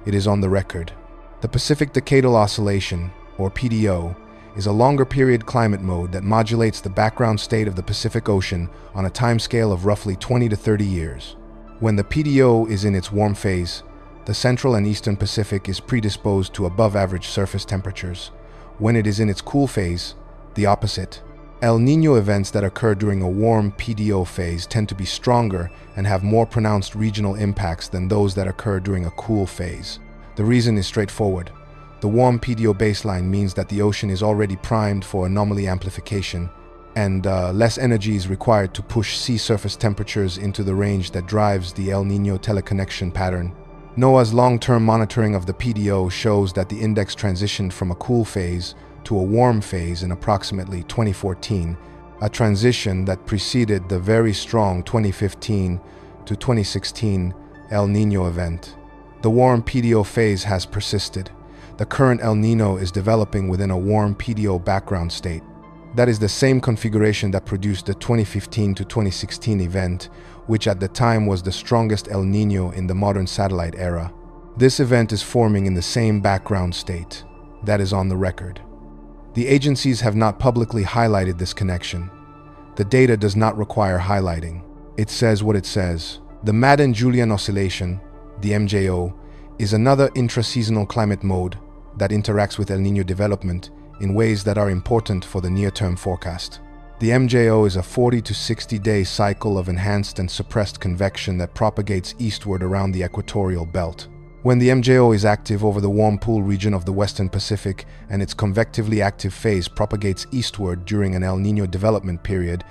It is on the record. The Pacific Decadal Oscillation, or PDO, is a longer period climate mode that modulates the background state of the Pacific Ocean on a timescale of roughly 20 to 30 years. When the PDO is in its warm phase, the central and eastern Pacific is predisposed to above-average surface temperatures. When it is in its cool phase, the opposite. El Niño events that occur during a warm PDO phase tend to be stronger and have more pronounced regional impacts than those that occur during a cool phase. The reason is straightforward. The warm PDO baseline means that the ocean is already primed for anomaly amplification, and less energy is required to push sea surface temperatures into the range that drives the El Niño teleconnection pattern. NOAA's long-term monitoring of the PDO shows that the index transitioned from a cool phase to a warm phase in approximately 2014, a transition that preceded the very strong 2015 to 2016 El Niño event. The warm PDO phase has persisted. The current El Niño is developing within a warm PDO background state. That is the same configuration that produced the 2015 to 2016 event, which at the time was the strongest El Niño in the modern satellite era. This event is forming in the same background state. That is on the record. The agencies have not publicly highlighted this connection. The data does not require highlighting. It says what it says. The Madden-Julian Oscillation, the MJO, is another intraseasonal climate mode that interacts with El Niño development in ways that are important for the near-term forecast. The MJO is a 40 to 60-day cycle of enhanced and suppressed convection that propagates eastward around the equatorial belt. When the MJO is active over the warm pool region of the Western Pacific and its convectively active phase propagates eastward during an El Niño development period,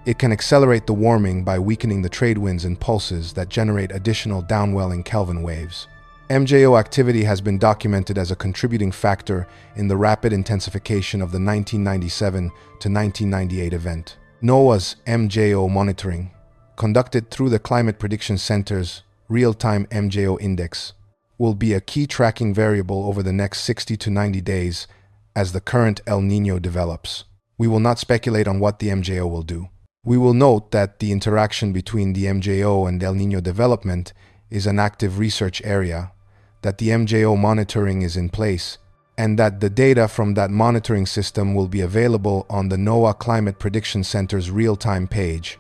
it can accelerate the warming by weakening the trade winds and pulses that generate additional downwelling Kelvin waves. MJO activity has been documented as a contributing factor in the rapid intensification of the 1997 to 1998 event. NOAA's MJO monitoring, conducted through the Climate Prediction Center's real-time MJO index, will be a key tracking variable over the next 60 to 90 days as the current El Niño develops. We will not speculate on what the MJO will do. We will note that the interaction between the MJO and El Niño development is an active research area, that the MJO monitoring is in place, and that the data from that monitoring system will be available on the NOAA Climate Prediction Center's real-time page.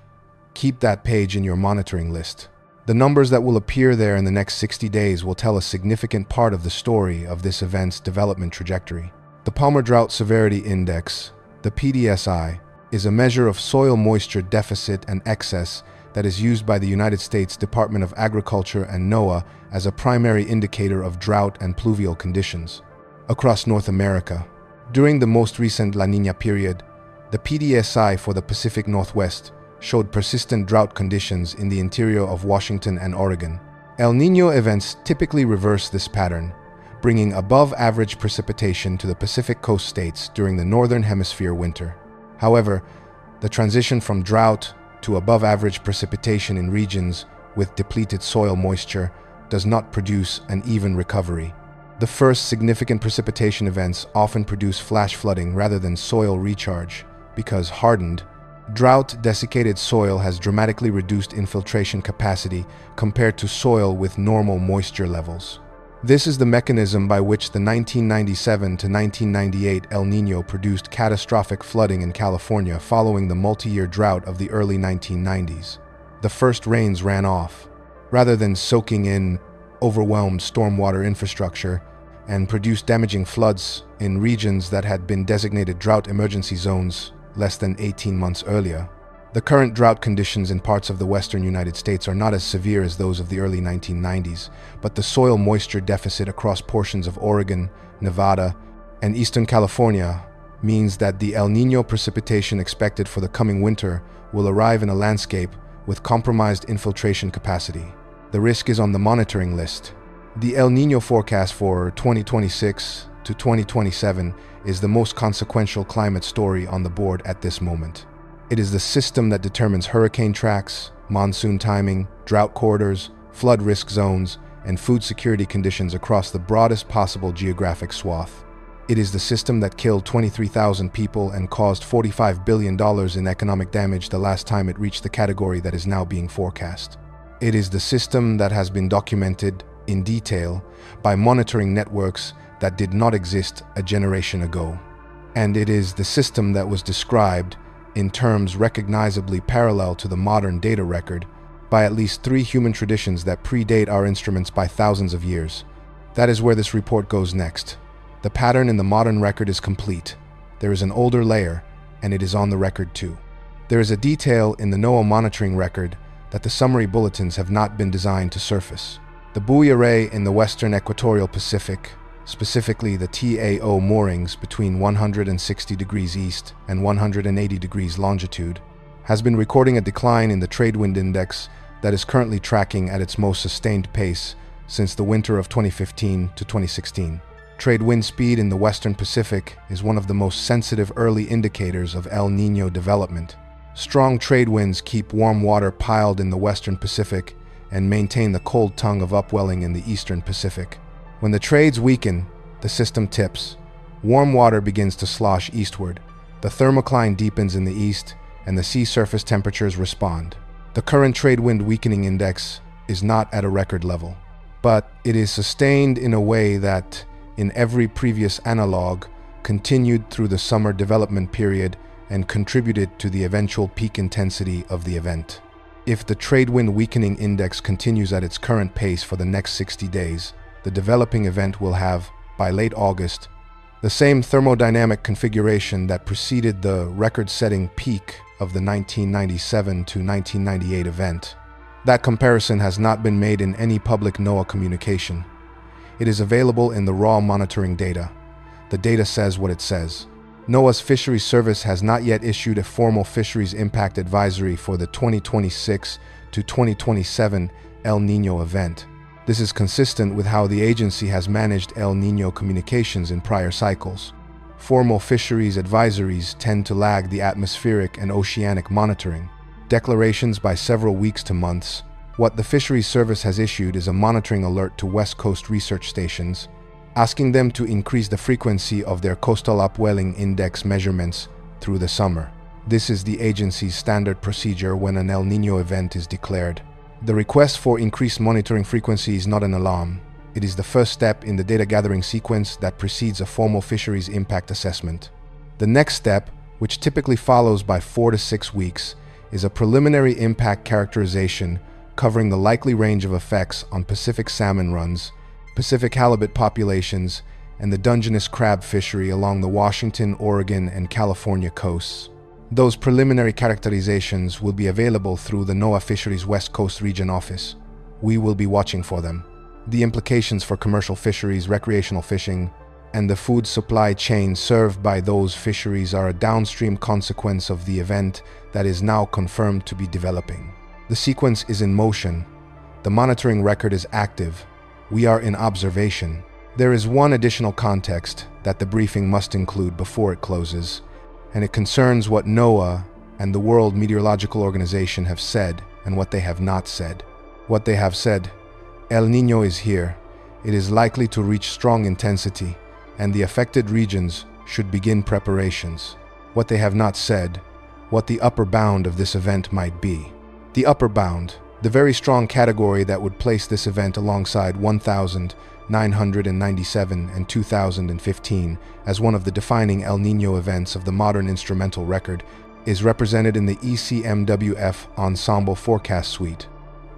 Keep that page in your monitoring list. The numbers that will appear there in the next 60 days will tell a significant part of the story of this event's development trajectory. The Palmer Drought Severity Index, the PDSI, is a measure of soil moisture deficit and excess that is used by the United States Department of Agriculture and NOAA as a primary indicator of drought and pluvial conditions across North America. During the most recent La Niña period, the PDSI for the Pacific Northwest showed persistent drought conditions in the interior of Washington and Oregon. El Niño events typically reverse this pattern, bringing above-average precipitation to the Pacific coast states during the Northern Hemisphere winter. However, the transition from drought to above-average precipitation in regions with depleted soil moisture does not produce an even recovery. The first significant precipitation events often produce flash flooding rather than soil recharge because hardened, drought-desiccated soil has dramatically reduced infiltration capacity compared to soil with normal moisture levels. This is the mechanism by which the 1997 to 1998 El Niño produced catastrophic flooding in California following the multi-year drought of the early 1990s. The first rains ran off, rather than soaking in overwhelmed stormwater infrastructure, and produced damaging floods in regions that had been designated drought emergency zones less than 18 months earlier. The current drought conditions in parts of the western United States are not as severe as those of the early 1990s, but the soil moisture deficit across portions of Oregon, Nevada, and eastern California means that the El Niño precipitation expected for the coming winter will arrive in a landscape with compromised infiltration capacity. The risk is on the monitoring list. The El Niño forecast for 2026 to 2027 is the most consequential climate story on the board at this moment. It is the system that determines hurricane tracks, monsoon timing, drought corridors, flood risk zones, and food security conditions across the broadest possible geographic swath. It is the system that killed 23,000 people and caused $45 billion in economic damage the last time it reached the category that is now being forecast. It is the system that has been documented in detail by monitoring networks that did not exist a generation ago. And it is the system that was described in terms recognizably parallel to the modern data record by at least 3 human traditions that predate our instruments by thousands of years. That is where this report goes next. The pattern in the modern record is complete. There is an older layer, and it is on the record too. There is a detail in the NOAA monitoring record that the summary bulletins have not been designed to surface. The buoy array in the western equatorial Pacific, specifically the TAO moorings between 160 degrees east and 180 degrees longitude, has been recording a decline in the trade wind index that is currently tracking at its most sustained pace since the winter of 2015 to 2016. Trade wind speed in the western Pacific is one of the most sensitive early indicators of El Niño development. Strong trade winds keep warm water piled in the western Pacific and maintain the cold tongue of upwelling in the eastern Pacific. When the trades weaken, the system tips. Warm water begins to slosh eastward. The thermocline deepens in the east, and the sea surface temperatures respond. The current trade wind weakening index is not at a record level, but it is sustained in a way that, in every previous analog, continued through the summer development period and contributed to the eventual peak intensity of the event. If the trade wind weakening index continues at its current pace for the next 60 days, the developing event will have, by late August, the same thermodynamic configuration that preceded the record-setting peak of the 1997 to 1998 event. That comparison has not been made in any public NOAA communication. It is available in the raw monitoring data. The data says what it says. NOAA's Fisheries Service has not yet issued a formal fisheries impact advisory for the 2026 to 2027 El Niño event. This is consistent with how the agency has managed El Niño communications in prior cycles. Formal fisheries advisories tend to lag the atmospheric and oceanic monitoring. Declarations by several weeks to months. What the Fisheries Service has issued is a monitoring alert to West Coast research stations, asking them to increase the frequency of their coastal upwelling index measurements through the summer. This is the agency's standard procedure when an El Niño event is declared. The request for increased monitoring frequency is not an alarm. It is the first step in the data gathering sequence that precedes a formal fisheries impact assessment. The next step, which typically follows by 4 to 6 weeks, is a preliminary impact characterization covering the likely range of effects on Pacific salmon runs, Pacific halibut populations, and the Dungeness crab fishery along the Washington, Oregon, and California coasts. Those preliminary characterizations will be available through the NOAA Fisheries West Coast Region Office. We will be watching for them. The implications for commercial fisheries, recreational fishing, and the food supply chain served by those fisheries are a downstream consequence of the event that is now confirmed to be developing. The sequence is in motion. The monitoring record is active. We are in observation. There is one additional context that the briefing must include before it closes, and it concerns what NOAA and the World Meteorological Organization have said and what they have not said. What they have said: El Niño is here. It is likely to reach strong intensity, and the affected regions should begin preparations. What they have not said, what the upper bound of this event might be. The upper bound, the very strong category that would place this event alongside 1997 and 2015 as one of the defining El Niño events of the modern instrumental record, is represented in the ECMWF ensemble forecast suite.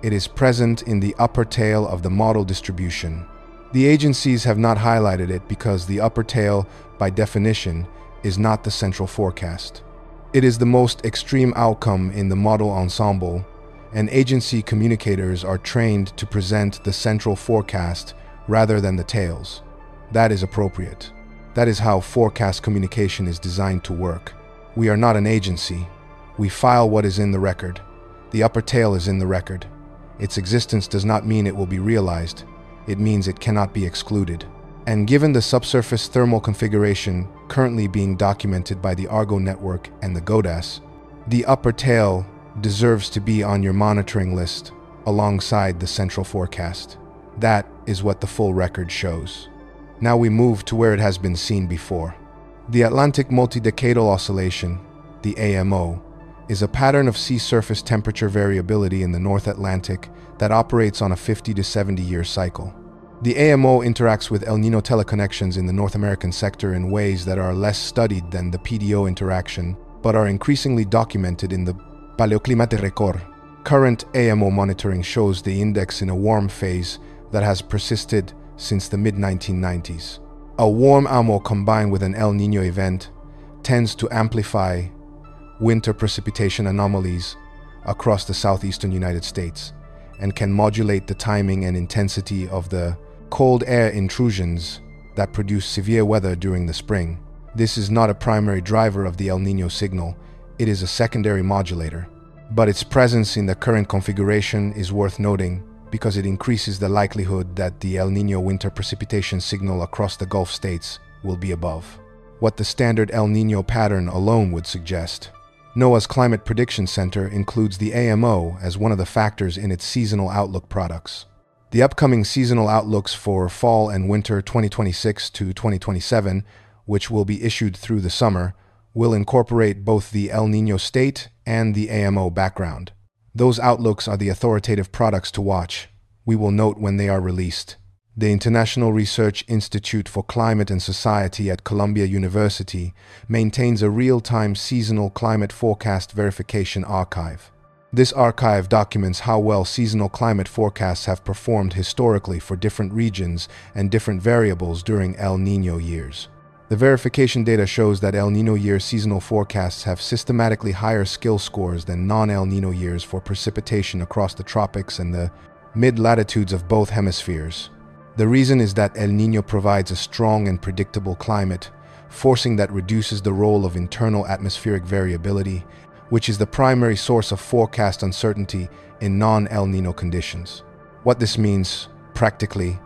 It is present in the upper tail of the model distribution. The agencies have not highlighted it because the upper tail, by definition, is not the central forecast. It is the most extreme outcome in the model ensemble, and agency communicators are trained to present the central forecast rather than the tails. That is appropriate. That is how forecast communication is designed to work. We are not an agency. We file what is in the record. The upper tail is in the record. Its existence does not mean it will be realized. It means it cannot be excluded. And given the subsurface thermal configuration currently being documented by the Argo network and the Codex, the upper tail deserves to be on your monitoring list alongside the central forecast. That is what the full record shows. Now we move to where it has been seen before. The Atlantic Multidecadal Oscillation, the AMO, is a pattern of sea surface temperature variability in the North Atlantic that operates on a 50 to 70 year cycle. The AMO interacts with El Niño teleconnections in the North American sector in ways that are less studied than the PDO interaction, but are increasingly documented in the Paleoclimate record. Current AMO monitoring shows the index in a warm phase that has persisted since the mid-1990s. A warm AMO combined with an El Niño event tends to amplify winter precipitation anomalies across the southeastern United States and can modulate the timing and intensity of the cold air intrusions that produce severe weather during the spring. This is not a primary driver of the El Niño signal, it is a secondary modulator. But its presence in the current configuration is worth noting because it increases the likelihood that the El Niño winter precipitation signal across the Gulf states will be above what the standard El Niño pattern alone would suggest. NOAA's Climate Prediction Center includes the AMO as one of the factors in its seasonal outlook products. The upcoming seasonal outlooks for fall and winter 2026 to 2027, which will be issued through the summer, will incorporate both the El Niño state and the AMO background. Those outlooks are the authoritative products to watch. We will note when they are released. The International Research Institute for Climate and Society at Columbia University maintains a real-time seasonal climate forecast verification archive. This archive documents how well seasonal climate forecasts have performed historically for different regions and different variables during El Niño years. The verification data shows that El Niño year seasonal forecasts have systematically higher skill scores than non-El Niño years for precipitation across the tropics and the mid-latitudes of both hemispheres. The reason is that El Niño provides a strong and predictable climate, forcing that reduces the role of internal atmospheric variability, which is the primary source of forecast uncertainty in non-El Niño conditions. What this means, practically,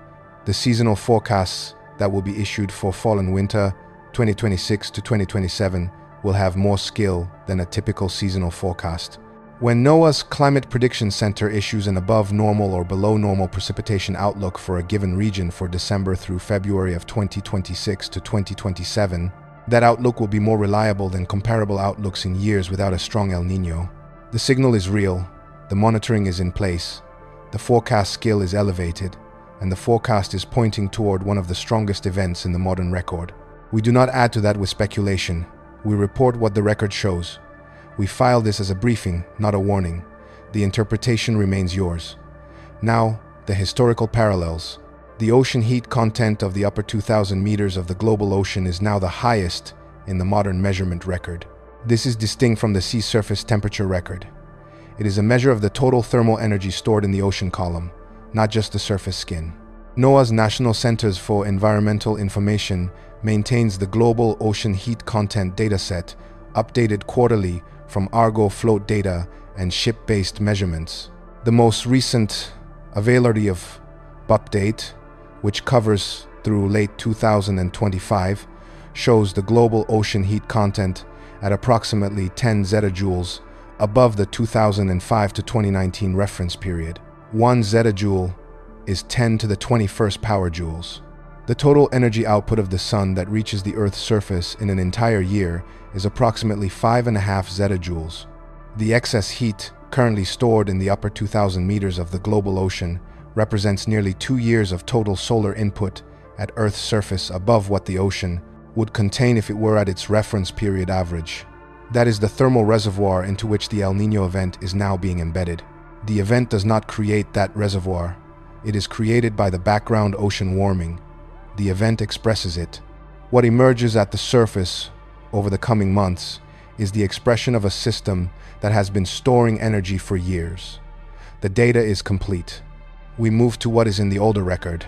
the seasonal forecasts that will be issued for fall and winter 2026 to 2027 will have more skill than a typical seasonal forecast. When NOAA's Climate Prediction Center issues an above normal or below normal precipitation outlook for a given region for December through February of 2026 to 2027, that outlook will be more reliable than comparable outlooks in years without a strong El Niño. The signal is real, the monitoring is in place, the forecast skill is elevated, and the forecast is pointing toward one of the strongest events in the modern record. We do not add to that with speculation. We report what the record shows. We file this as a briefing, not a warning. The interpretation remains yours. Now, the historical parallels. The ocean heat content of the upper 2,000 meters of the global ocean is now the highest in the modern measurement record. This is distinct from the sea surface temperature record. It is a measure of the total thermal energy stored in the ocean column, not just the surface skin. NOAA's National Centers for Environmental Information maintains the global ocean heat content dataset, updated quarterly from Argo float data and ship-based measurements. The most recent availability of update, which covers through late 2025, shows the global ocean heat content at approximately 10 zettajoules above the 2005 to 2019 reference period. 1 zettajoule is 10 to the 21st power joules. The total energy output of the Sun that reaches the Earth's surface in an entire year is approximately 5.5 zettajoules. The excess heat, currently stored in the upper 2,000 meters of the global ocean, represents nearly 2 years of total solar input at Earth's surface above what the ocean would contain if it were at its reference period average. That is the thermal reservoir into which the El Niño event is now being embedded. The event does not create that reservoir. It is created by the background ocean warming. The event expresses it. What emerges at the surface over the coming months is the expression of a system that has been storing energy for years. The data is complete. We move to what is in the older record.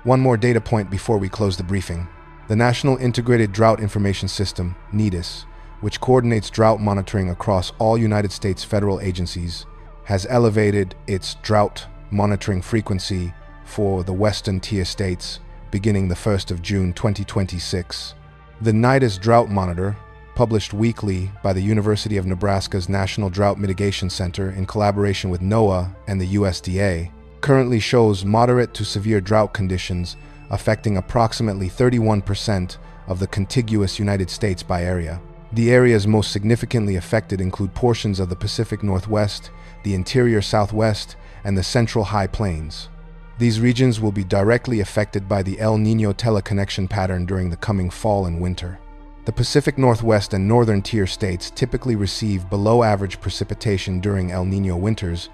One more data point before we close the briefing. The National Integrated Drought Information System, NIDIS, which coordinates drought monitoring across all United States federal agencies, has elevated its drought monitoring frequency for the western tier states beginning the 1st of June 2026. The NIDIS Drought Monitor, published weekly by the University of Nebraska's National Drought Mitigation Center in collaboration with NOAA and the USDA, currently shows moderate to severe drought conditions affecting approximately 31% of the contiguous United States by area. The areas most significantly affected include portions of the Pacific Northwest, the interior Southwest, and the Central High Plains. These regions will be directly affected by the El Niño teleconnection pattern during the coming fall and winter. The Pacific Northwest and Northern Tier states typically receive below-average precipitation during El Niño winters,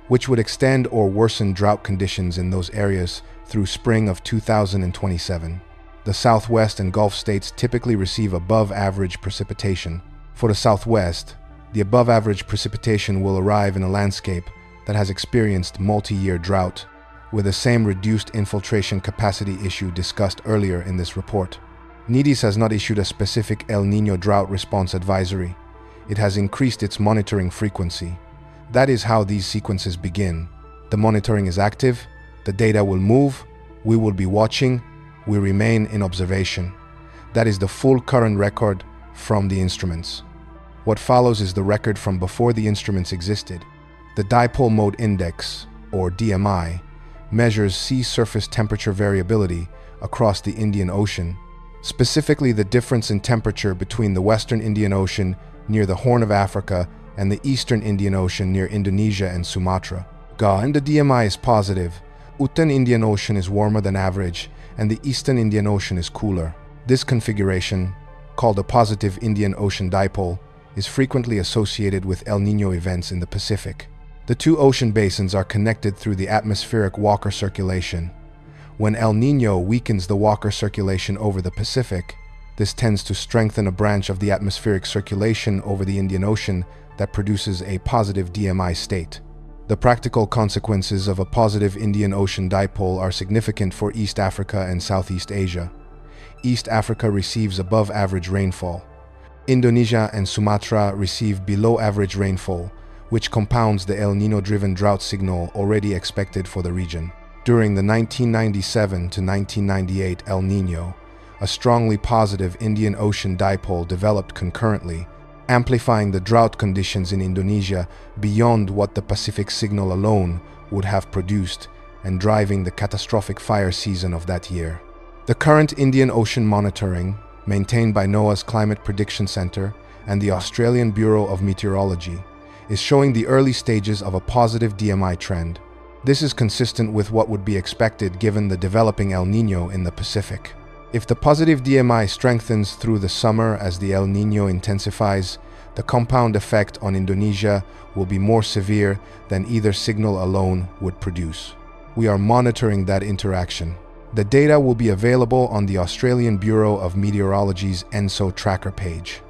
which would extend or worsen drought conditions in those areas through spring of 2027. The Southwest and Gulf states typically receive above-average precipitation. For the Southwest, the above-average precipitation will arrive in a landscape that has experienced multi-year drought, with the same reduced infiltration capacity issue discussed earlier in this report. NIDIS has not issued a specific El Niño drought response advisory. It has increased its monitoring frequency. That is how these sequences begin. The monitoring is active, the data will move, we will be watching, we remain in observation. That is the full current record from the instruments. What follows is the record from before the instruments existed. The Dipole Mode Index, or DMI, measures sea surface temperature variability across the Indian Ocean, specifically the difference in temperature between the Western Indian Ocean near the Horn of Africa and the Eastern Indian Ocean near Indonesia and Sumatra. And the DMI is positive. Utan Indian Ocean is warmer than average, and the Eastern Indian Ocean is cooler. This configuration, called a positive Indian Ocean dipole, is frequently associated with El Niño events in the Pacific. The two ocean basins are connected through the atmospheric Walker circulation. When El Niño weakens the Walker circulation over the Pacific, this tends to strengthen a branch of the atmospheric circulation over the Indian Ocean that produces a positive DMI state. The practical consequences of a positive Indian Ocean dipole are significant for East Africa and Southeast Asia. East Africa receives above-average rainfall. Indonesia and Sumatra receive below-average rainfall, which compounds the El Niño-driven drought signal already expected for the region. During the 1997 to 1998 El Niño, a strongly positive Indian Ocean dipole developed concurrently, amplifying the drought conditions in Indonesia beyond what the Pacific signal alone would have produced and driving the catastrophic fire season of that year. The current Indian Ocean monitoring, maintained by NOAA's Climate Prediction Center and the Australian Bureau of Meteorology, is showing the early stages of a positive DMI trend. This is consistent with what would be expected given the developing El Niño in the Pacific. If the positive DMI strengthens through the summer as the El Niño intensifies, the compound effect on Indonesia will be more severe than either signal alone would produce. We are monitoring that interaction. The data will be available on the Australian Bureau of Meteorology's ENSO tracker page.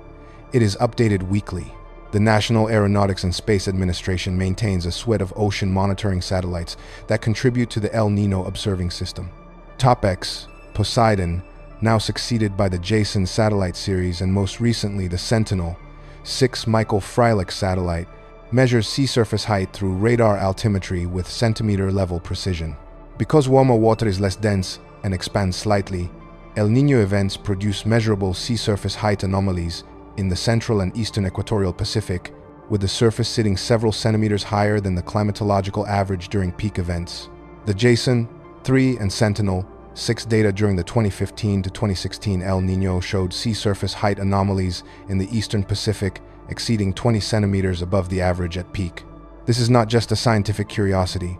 It is updated weekly. The National Aeronautics and Space Administration maintains a suite of ocean monitoring satellites that contribute to the El Niño observing system. TOPEX, Poseidon, now succeeded by the Jason satellite series and most recently the Sentinel, 6 Michael Freilich satellite, measures sea surface height through radar altimetry with centimeter-level precision. Because warmer water is less dense and expands slightly, El Niño events produce measurable sea surface height anomalies in the central and eastern equatorial Pacific, with the surface sitting several centimeters higher than the climatological average during peak events. The Jason, 3 and Sentinel-6 data during the 2015 to 2016 El Niño showed sea surface height anomalies in the eastern Pacific exceeding 20 centimeters above the average at peak. This is not just a scientific curiosity.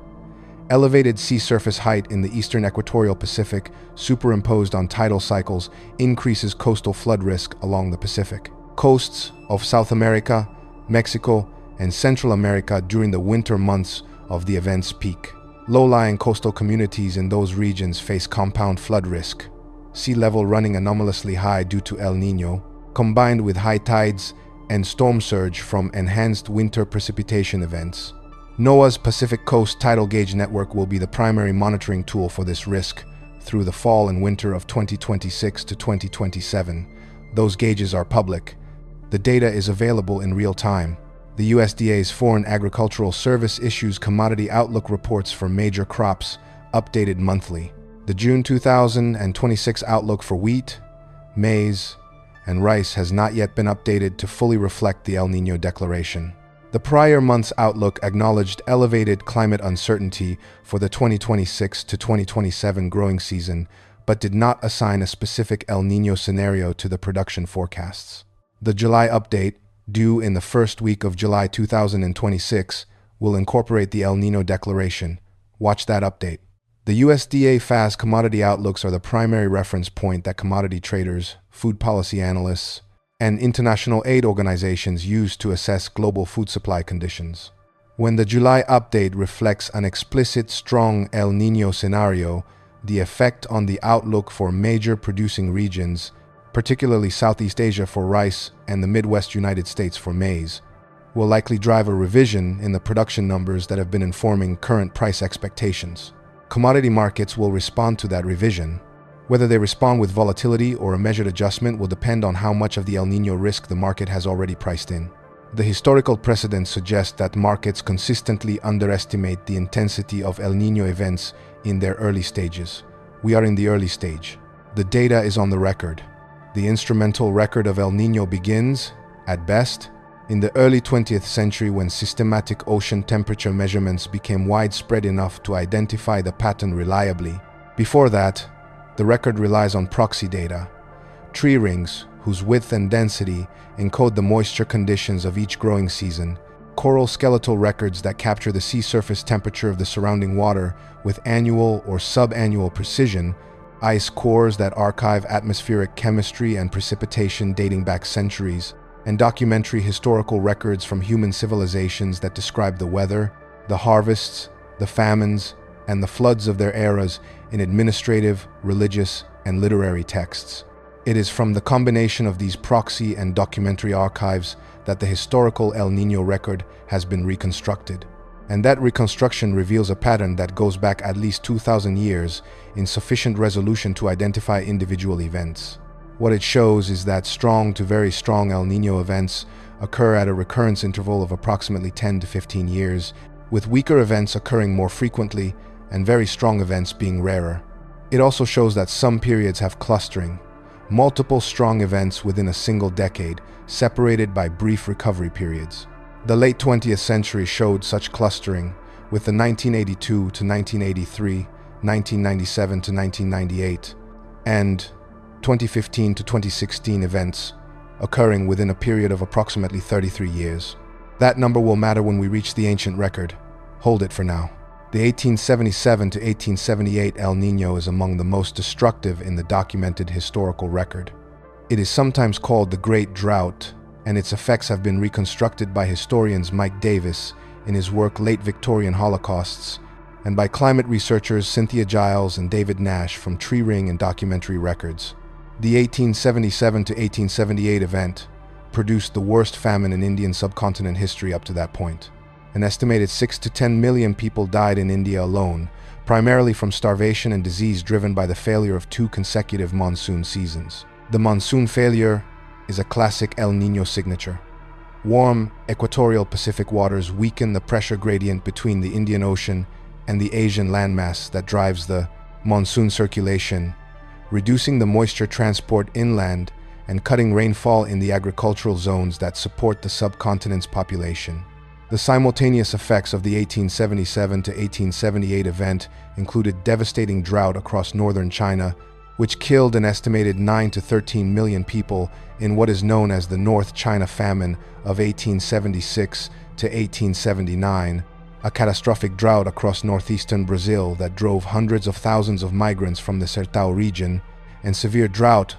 Elevated sea surface height in the eastern equatorial Pacific, superimposed on tidal cycles, increases coastal flood risk along the Pacific coasts of South America, Mexico, and Central America during the winter months of the event's peak. Low-lying coastal communities in those regions face compound flood risk. Sea level running anomalously high due to El Niño, combined with high tides and storm surge from enhanced winter precipitation events. NOAA's Pacific Coast Tidal Gauge Network will be the primary monitoring tool for this risk through the fall and winter of 2026 to 2027. Those gauges are public. The data is available in real time. The USDA's Foreign Agricultural Service issues commodity outlook reports for major crops, updated monthly. The June 2026 outlook for wheat, maize, and rice has not yet been updated to fully reflect the El Niño declaration. The prior month's outlook acknowledged elevated climate uncertainty for the 2026 to 2027 growing season, but did not assign a specific El Niño scenario to the production forecasts. The July update, due in the first week of July 2026, will incorporate the El Niño declaration. Watch that update. The USDA FAS commodity outlooks are the primary reference point that commodity traders, food policy analysts, and international aid organizations use to assess global food supply conditions. When the July update reflects an explicit strong El Niño scenario, the effect on the outlook for major producing regions, particularly Southeast Asia for rice and the Midwest United States for maize, will likely drive a revision in the production numbers that have been informing current price expectations. Commodity markets will respond to that revision. Whether they respond with volatility or a measured adjustment will depend on how much of the El Niño risk the market has already priced in. The historical precedents suggest that markets consistently underestimate the intensity of El Niño events in their early stages. We are in the early stage. The data is on the record. The instrumental record of El Niño begins, at best, in the early 20th century when systematic ocean temperature measurements became widespread enough to identify the pattern reliably. Before that, the record relies on proxy data, tree rings whose width and density encode the moisture conditions of each growing season, coral skeletal records that capture the sea surface temperature of the surrounding water with annual or subannual precision, ice cores that archive atmospheric chemistry and precipitation dating back centuries, and documentary historical records from human civilizations that describe the weather, the harvests, the famines, and the floods of their eras in administrative, religious, and literary texts. It is from the combination of these proxy and documentary archives that the historical El Niño record has been reconstructed. And that reconstruction reveals a pattern that goes back at least 2,000 years in sufficient resolution to identify individual events. What it shows is that strong to very strong El Niño events occur at a recurrence interval of approximately 10 to 15 years, with weaker events occurring more frequently and very strong events being rarer. It also shows that some periods have clustering, multiple strong events within a single decade, separated by brief recovery periods. The late 20th century showed such clustering, with the 1982 to 1983, 1997 to 1998, and 2015 to 2016 events occurring within a period of approximately 33 years. That number will matter when we reach the ancient record. Hold it for now. The 1877 to 1878 El Niño is among the most destructive in the documented historical record. It is sometimes called the Great Drought, and its effects have been reconstructed by historians Mike Davis in his work Late Victorian Holocausts, and by climate researchers Cynthia Giles and David Nash from tree ring and documentary records. The 1877 to 1878 event produced the worst famine in Indian subcontinent history up to that point. An estimated 6 to 10 million people died in India alone, primarily from starvation and disease driven by the failure of 2 consecutive monsoon seasons. The monsoon failure is a classic El Niño signature. Warm, equatorial Pacific waters weaken the pressure gradient between the Indian Ocean and the Asian landmass that drives the monsoon circulation, reducing the moisture transport inland and cutting rainfall in the agricultural zones that support the subcontinent's population. The simultaneous effects of the 1877 to 1878 event included devastating drought across northern China, which killed an estimated 9 to 13 million people in what is known as the North China Famine of 1876 to 1879, a catastrophic drought across northeastern Brazil that drove hundreds of thousands of migrants from the Sertão region, and severe drought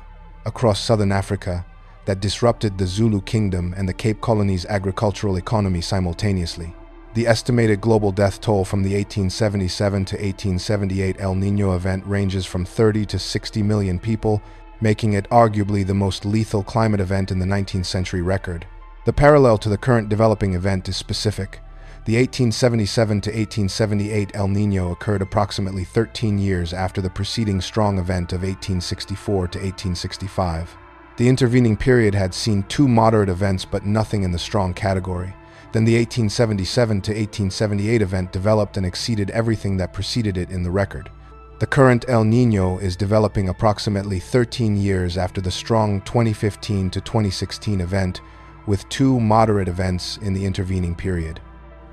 across southern Africa that disrupted the Zulu Kingdom and the Cape Colony's agricultural economy simultaneously. The estimated global death toll from the 1877 to 1878 El Niño event ranges from 30 to 60 million people, making it arguably the most lethal climate event in the 19th century record. The parallel to the current developing event is specific. The 1877 to 1878 El Niño occurred approximately 13 years after the preceding strong event of 1864 to 1865. The intervening period had seen two moderate events but nothing in the strong category. Then the 1877 to 1878 event developed and exceeded everything that preceded it in the record. The current El Niño is developing approximately 13 years after the strong 2015 to 2016 event, with two moderate events in the intervening period.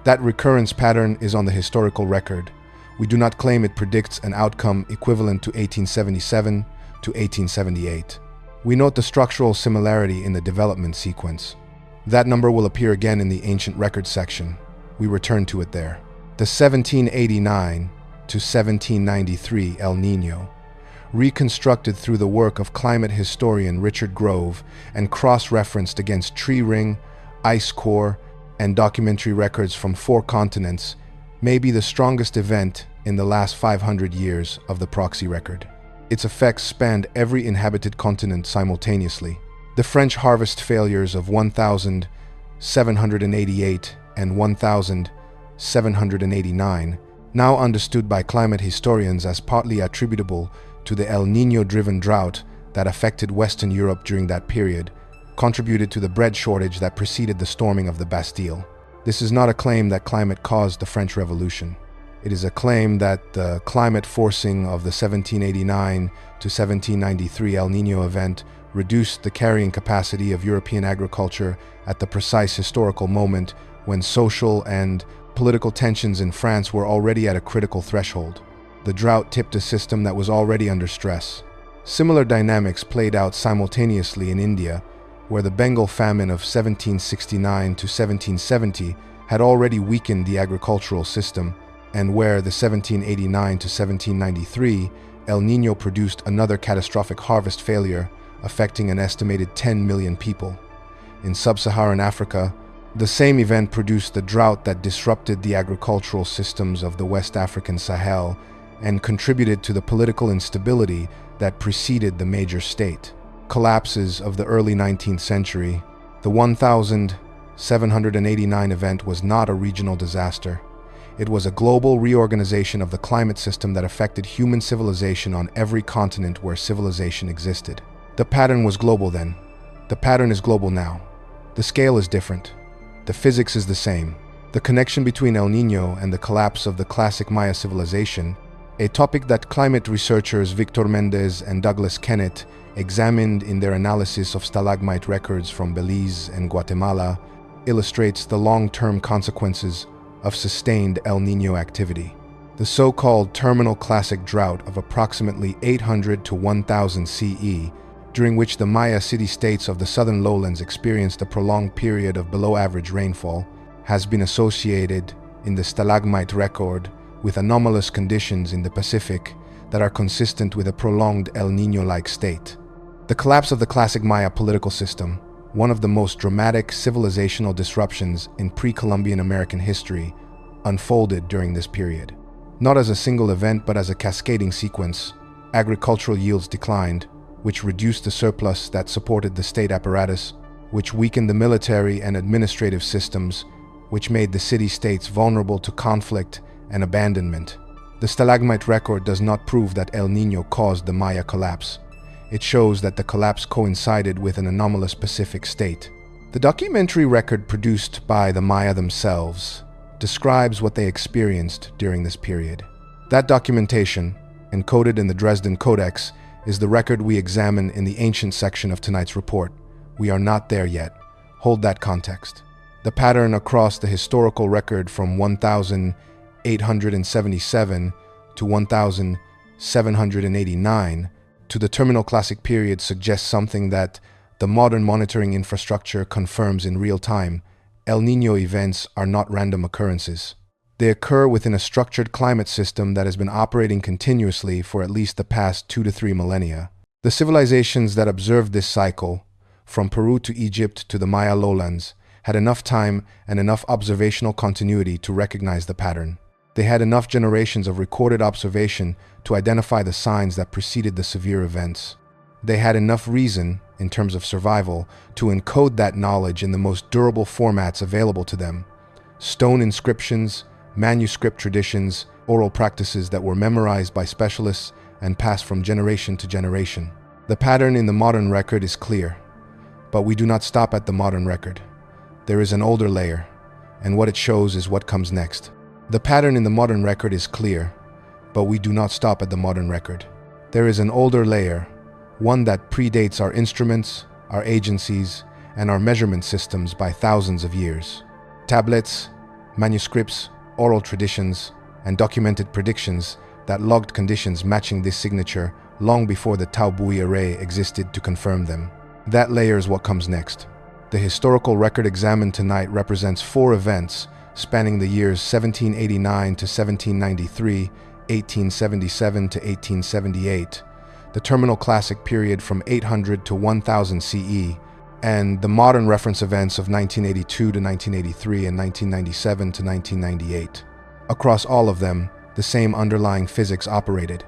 That recurrence pattern is on the historical record. We do not claim it predicts an outcome equivalent to 1877 to 1878. We note the structural similarity in the development sequence. That number will appear again in the ancient records section. We return to it there. The 1789 to 1793 El Niño, reconstructed through the work of climate historian Richard Grove and cross-referenced against tree ring, ice core, and documentary records from 4 continents, may be the strongest event in the last 500 years of the proxy record. Its effects spanned every inhabited continent simultaneously. The French harvest failures of 1788 and 1789, now understood by climate historians as partly attributable to the El Niño-driven drought that affected Western Europe during that period, contributed to the bread shortage that preceded the storming of the Bastille. This is not a claim that climate caused the French Revolution. It is a claim that the climate forcing of the 1789 to 1793 El Niño event reduced the carrying capacity of European agriculture at the precise historical moment when social and political tensions in France were already at a critical threshold. The drought tipped a system that was already under stress. Similar dynamics played out simultaneously in India, where the Bengal famine of 1769 to 1770 had already weakened the agricultural system, and where the 1789 to 1793 El Niño produced another catastrophic harvest failure, affecting an estimated 10 million people. In sub-Saharan Africa, the same event produced the drought that disrupted the agricultural systems of the West African Sahel and contributed to the political instability that preceded the major state. Collapses of the early 19th century, the 1789 event was not a regional disaster. It was a global reorganization of the climate system that affected human civilization on every continent where civilization existed. The pattern was global then. The pattern is global now. The scale is different. The physics is the same. The connection between El Niño and the collapse of the classic Maya civilization, a topic that climate researchers Victor Mendez and Douglas Kennett examined in their analysis of stalagmite records from Belize and Guatemala, illustrates the long-term consequences of sustained El Niño activity. The so-called terminal classic drought of approximately 800 to 1000 CE, during which the Maya city-states of the southern lowlands experienced a prolonged period of below-average rainfall, has been associated in the stalagmite record with anomalous conditions in the Pacific that are consistent with a prolonged El Niño-like state. The collapse of the classic Maya political system, one of the most dramatic civilizational disruptions in pre-Columbian American history, unfolded during this period. Not as a single event but as a cascading sequence, agricultural yields declined, which reduced the surplus that supported the state apparatus, which weakened the military and administrative systems, which made the city-states vulnerable to conflict and abandonment. The stalagmite record does not prove that El Niño caused the Maya collapse. It shows that the collapse coincided with an anomalous Pacific state. The documentary record produced by the Maya themselves describes what they experienced during this period. That documentation, encoded in the Dresden Codex, is the record we examine in the ancient section of tonight's report. We are not there yet. Hold that context. The pattern across the historical record from 1877 to 1789 to the terminal classic period suggests something that the modern monitoring infrastructure confirms in real time. El Niño events are not random occurrences. They occur within a structured climate system that has been operating continuously for at least the past 2 to 3 millennia. The civilizations that observed this cycle, from Peru to Egypt to the Maya lowlands, had enough time and enough observational continuity to recognize the pattern. They had enough generations of recorded observation to identify the signs that preceded the severe events. They had enough reason, in terms of survival, to encode that knowledge in the most durable formats available to them: stone inscriptions, manuscript traditions, oral practices that were memorized by specialists and passed from generation to generation. The pattern in the modern record is clear, but we do not stop at the modern record. There is an older layer, and what it shows is what comes next. The pattern in the modern record is clear, but we do not stop at the modern record. There is an older layer, one that predates our instruments, our agencies, and our measurement systems by thousands of years. Tablets, manuscripts, oral traditions, and documented predictions that logged conditions matching this signature long before the Tau buoy array existed to confirm them. That layer is what comes next. The historical record examined tonight represents 4 events spanning the years 1789 to 1793, 1877 to 1878, the terminal classic period from 800 to 1000 CE, and the modern reference events of 1982 to 1983 and 1997 to 1998. Across all of them, the same underlying physics operated.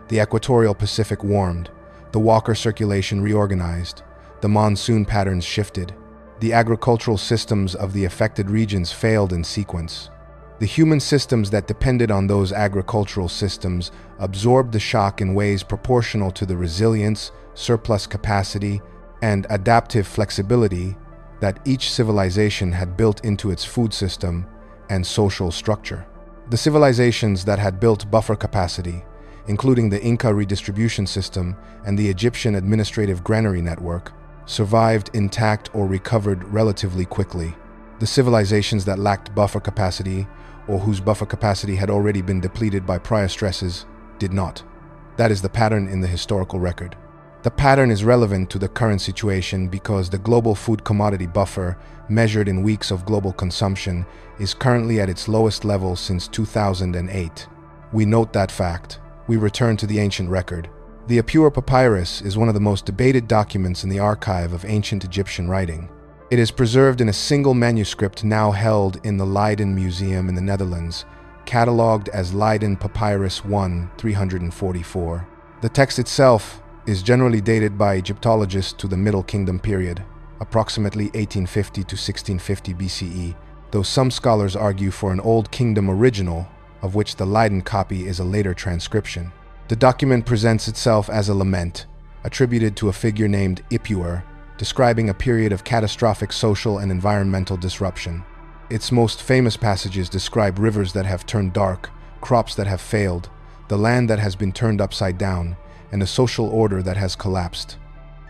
The equatorial Pacific warmed, the Walker circulation reorganized, the monsoon patterns shifted. The agricultural systems of the affected regions failed in sequence. The human systems that depended on those agricultural systems absorbed the shock in ways proportional to the resilience, surplus capacity, and adaptive flexibility that each civilization had built into its food system and social structure. The civilizations that had built buffer capacity, including the Inca redistribution system and the Egyptian administrative granary network, survived intact or recovered relatively quickly. The civilizations that lacked buffer capacity, or whose buffer capacity had already been depleted by prior stresses, did not. That is the pattern in the historical record. The pattern is relevant to the current situation because the global food commodity buffer, measured in weeks of global consumption, is currently at its lowest level since 2008. We note that fact. We return to the ancient record. The Ipuwer Papyrus is one of the most debated documents in the archive of ancient Egyptian writing. It is preserved in a single manuscript now held in the Leiden Museum in the Netherlands, catalogued as Leiden Papyrus 1, 344. The text itself is generally dated by Egyptologists to the Middle Kingdom period, approximately 1850 to 1650 BCE, though some scholars argue for an Old Kingdom original, of which the Leiden copy is a later transcription. The document presents itself as a lament, attributed to a figure named Ipuwer, describing a period of catastrophic social and environmental disruption. Its most famous passages describe rivers that have turned dark, crops that have failed, the land that has been turned upside down, and a social order that has collapsed.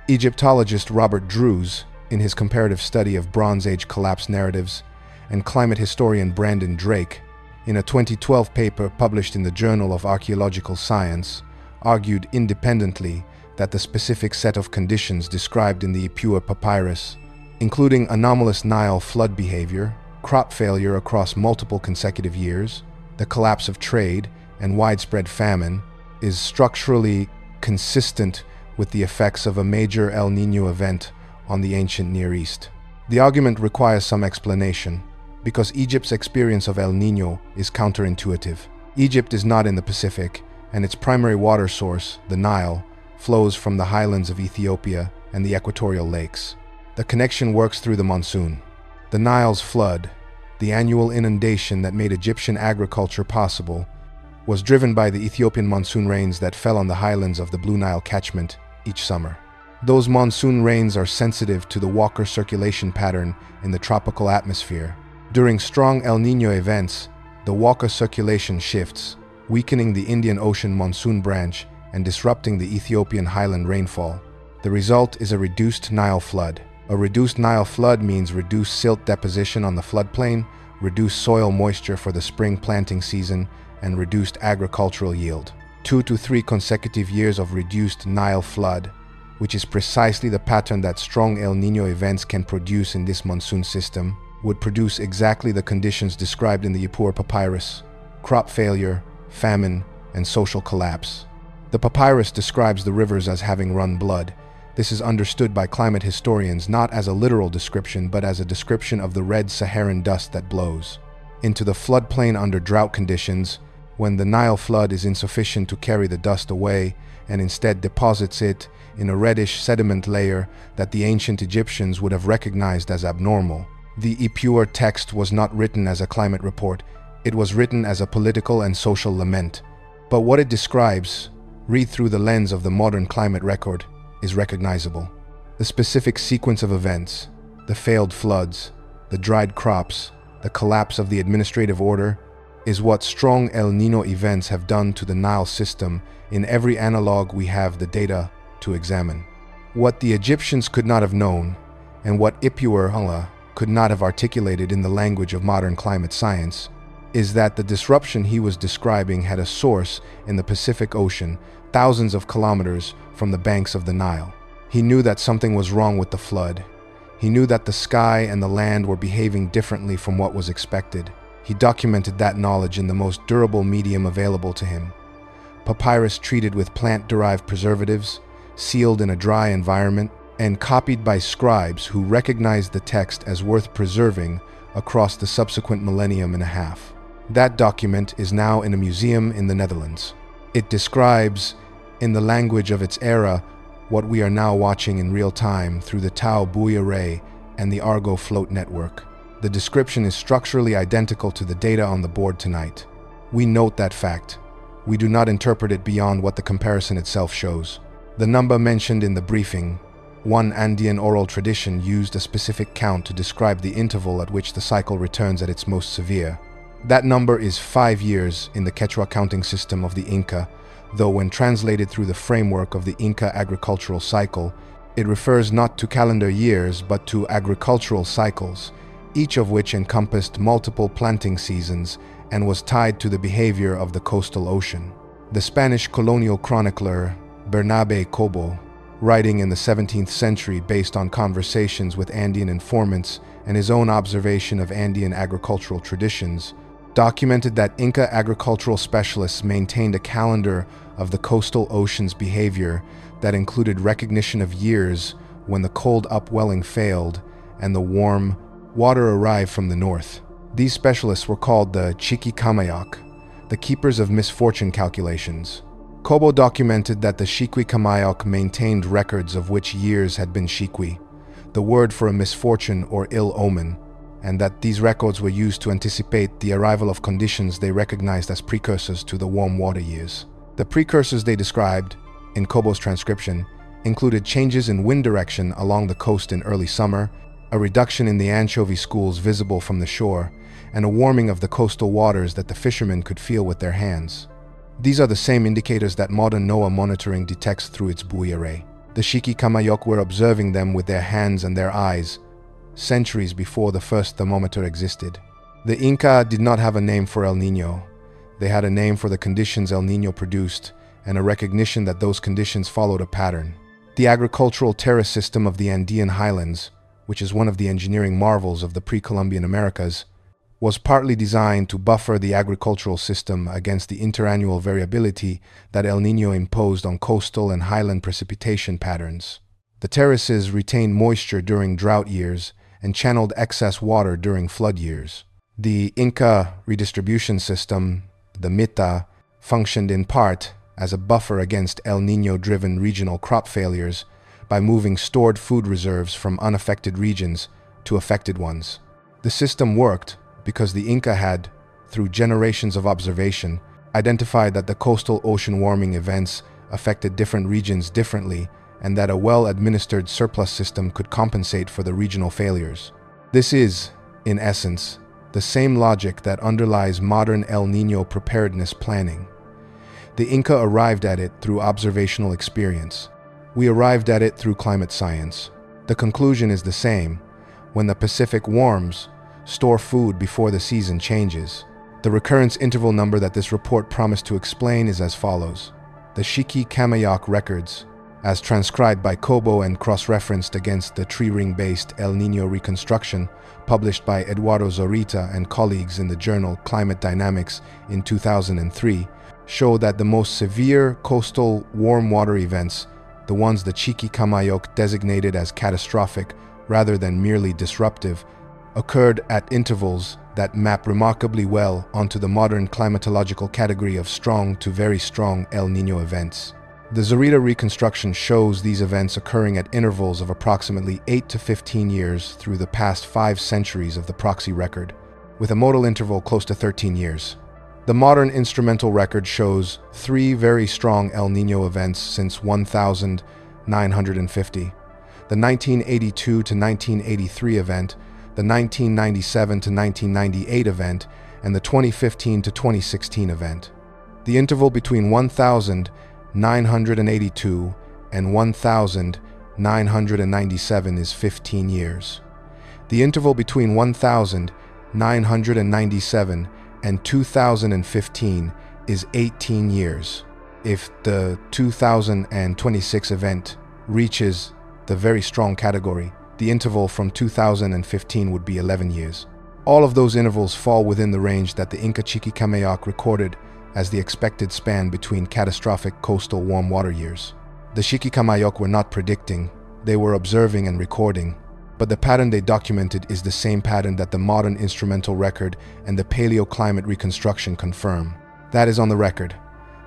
Egyptologist Robert Drews, in his comparative study of Bronze Age collapse narratives, and climate historian Brandon Drake, in a 2012 paper published in the Journal of Archaeological Science, argued independently that the specific set of conditions described in the Ipuwer Papyrus, including anomalous Nile flood behavior, crop failure across multiple consecutive years, the collapse of trade, and widespread famine, is structurally consistent with the effects of a major El Niño event on the ancient Near East. The argument requires some explanation, because Egypt's experience of El Niño is counterintuitive. Egypt is not in the Pacific, and its primary water source, the Nile, flows from the highlands of Ethiopia and the equatorial lakes. The connection works through the monsoon. The Nile's flood, the annual inundation that made Egyptian agriculture possible, was driven by the Ethiopian monsoon rains that fell on the highlands of the Blue Nile catchment each summer. Those monsoon rains are sensitive to the Walker circulation pattern in the tropical atmosphere. During strong El Niño events, the Walker circulation shifts, weakening the Indian Ocean monsoon branch and disrupting the Ethiopian highland rainfall. The result is a reduced Nile flood. A reduced Nile flood means reduced silt deposition on the floodplain, reduced soil moisture for the spring planting season, and reduced agricultural yield. 2 to 3 consecutive years of reduced Nile flood, which is precisely the pattern that strong El Niño events can produce in this monsoon system, would produce exactly the conditions described in the Ipuwer Papyrus: crop failure, famine, and social collapse. The Papyrus describes the rivers as having run blood. This is understood by climate historians not as a literal description, but as a description of the red Saharan dust that blows into the floodplain under drought conditions, when the Nile flood is insufficient to carry the dust away and instead deposits it in a reddish sediment layer that the ancient Egyptians would have recognized as abnormal. The Ipuwer text was not written as a climate report, it was written as a political and social lament. But what it describes, read through the lens of the modern climate record, is recognizable. The specific sequence of events, the failed floods, the dried crops, the collapse of the administrative order, is what strong El Niño events have done to the Nile system in every analog we have the data to examine. What the Egyptians could not have known, and what Ipuwer could not have articulated in the language of modern climate science, is that the disruption he was describing had a source in the Pacific Ocean, thousands of kilometers from the banks of the Nile. He knew that something was wrong with the flood. He knew that the sky and the land were behaving differently from what was expected. He documented that knowledge in the most durable medium available to him: papyrus treated with plant-derived preservatives, sealed in a dry environment, and copied by scribes who recognized the text as worth preserving across the subsequent millennium and a half. That document is now in a museum in the Netherlands. It describes, in the language of its era, what we are now watching in real time through the Tau buoy array and the Argo float network. The description is structurally identical to the data on the board tonight. We note that fact. We do not interpret it beyond what the comparison itself shows. The number mentioned in the briefing, one Andean oral tradition used a specific count to describe the interval at which the cycle returns at its most severe. That number is 5 years in the Quechua counting system of the Inca, though when translated through the framework of the Inca agricultural cycle, it refers not to calendar years but to agricultural cycles, each of which encompassed multiple planting seasons and was tied to the behavior of the coastal ocean. The Spanish colonial chronicler Bernabe Cobo, writing in the 17th century based on conversations with Andean informants and his own observation of Andean agricultural traditions, documented that Inca agricultural specialists maintained a calendar of the coastal ocean's behavior that included recognition of years when the cold upwelling failed and the warm water arrived from the north. These specialists were called the Chiquicamayok, the keepers of misfortune calculations. Cobo documented that the Chiquicamayok maintained records of which years had been Chiqui, the word for a misfortune or ill omen, and that these records were used to anticipate the arrival of conditions they recognized as precursors to the warm water years. The precursors they described, in Cobo's transcription, included changes in wind direction along the coast in early summer, a reduction in the anchovy schools visible from the shore, and a warming of the coastal waters that the fishermen could feel with their hands. These are the same indicators that modern NOAA monitoring detects through its buoy array. The Chiquicamayok were observing them with their hands and their eyes, centuries before the first thermometer existed. The Inca did not have a name for El Niño. They had a name for the conditions El Niño produced, and a recognition that those conditions followed a pattern. The agricultural terrace system of the Andean highlands, which is one of the engineering marvels of the pre-Columbian Americas, was partly designed to buffer the agricultural system against the interannual variability that El Niño imposed on coastal and highland precipitation patterns. The terraces retained moisture during drought years and channeled excess water during flood years. The Inca redistribution system, the Mita, functioned in part as a buffer against El Niño-driven regional crop failures by moving stored food reserves from unaffected regions to affected ones. The system worked because the Inca had, through generations of observation, identified that the coastal ocean warming events affected different regions differently, and that a well-administered surplus system could compensate for the regional failures. This is, in essence, the same logic that underlies modern El Niño preparedness planning. The Inca arrived at it through observational experience. We arrived at it through climate science. The conclusion is the same. When the Pacific warms, store food before the season changes. The recurrence interval number that this report promised to explain is as follows. The Shiki-Kamayok records, as transcribed by Kobo and cross-referenced against the tree ring-based El Niño reconstruction published by Eduardo Zorita and colleagues in the journal Climate Dynamics in 2003, show that the most severe coastal warm water events, the ones the Shiki-Kamayok designated as catastrophic rather than merely disruptive, occurred at intervals that map remarkably well onto the modern climatological category of strong to very strong El Niño events. The Zorita reconstruction shows these events occurring at intervals of approximately 8 to 15 years through the past 5 centuries of the proxy record, with a modal interval close to 13 years. The modern instrumental record shows 3 very strong El Niño events since 1950, the 1982 to 1983 event, the 1997 to 1998 event, and the 2015 to 2016 event. The interval between 1982 and 1997 is 15 years. The interval between 1997 and 2015 is 18 years. If the 2026 event reaches the very strong category, the interval from 2015 would be 11 years. All of those intervals fall within the range that the Inca Shiki-Kamayok recorded as the expected span between catastrophic coastal warm water years. The Shiki-Kamayok were not predicting, they were observing and recording, but the pattern they documented is the same pattern that the modern instrumental record and the paleoclimate reconstruction confirm. That is on the record.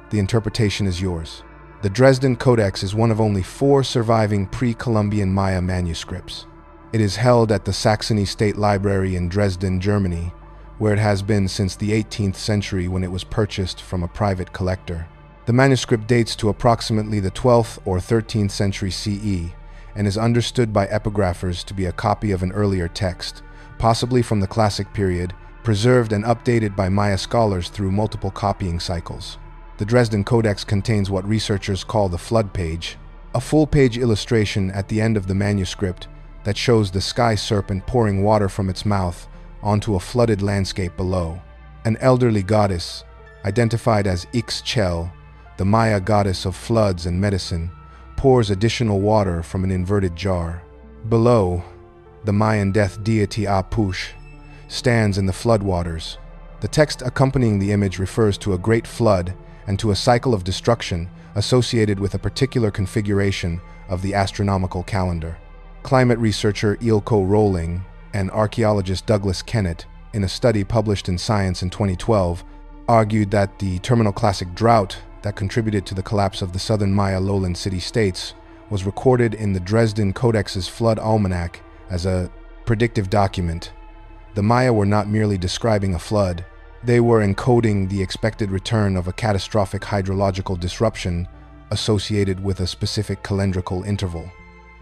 The interpretation is yours. The Dresden Codex is one of only 4 surviving pre-Columbian Maya manuscripts. It is held at the Saxony State Library in Dresden, Germany, where it has been since the 18th century when it was purchased from a private collector. The manuscript dates to approximately the 12th or 13th century CE and is understood by epigraphers to be a copy of an earlier text, possibly from the Classic period, preserved and updated by Maya scholars through multiple copying cycles. The Dresden Codex contains what researchers call the flood page, a full-page illustration at the end of the manuscript that shows the sky serpent pouring water from its mouth onto a flooded landscape below. An elderly goddess, identified as Ixchel, the Maya goddess of floods and medicine, pours additional water from an inverted jar. Below, the Mayan death deity Apush stands in the floodwaters. The text accompanying the image refers to a great flood and to a cycle of destruction associated with a particular configuration of the astronomical calendar. Climate researcher Ilko Rowling and archaeologist Douglas Kennett, in a study published in Science in 2012, argued that the terminal classic drought that contributed to the collapse of the southern Maya lowland city-states was recorded in the Dresden Codex's flood almanac as a predictive document. The Maya were not merely describing a flood, they were encoding the expected return of a catastrophic hydrological disruption associated with a specific calendrical interval.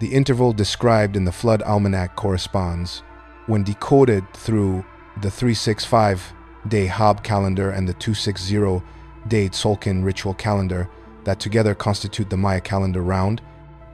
The interval described in the flood almanac corresponds, when decoded through the 365-day Hab calendar and the 260-day Tzolk'in ritual calendar that together constitute the Maya calendar round,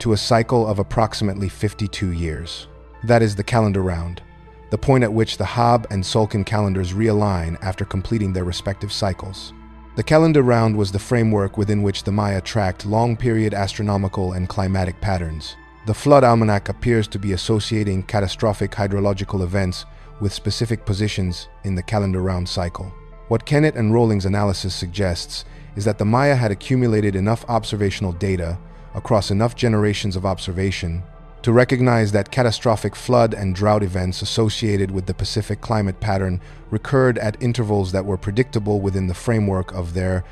to a cycle of approximately 52 years. That is the calendar round, the point at which the Hab and Tzolk'in calendars realign after completing their respective cycles. The calendar round was the framework within which the Maya tracked long-period astronomical and climatic patterns. The flood almanac appears to be associating catastrophic hydrological events with specific positions in the calendar round cycle. What Kennett and Rowling's analysis suggests is that the Maya had accumulated enough observational data across enough generations of observation to recognize that catastrophic flood and drought events associated with the Pacific climate pattern recurred at intervals that were predictable within the framework of their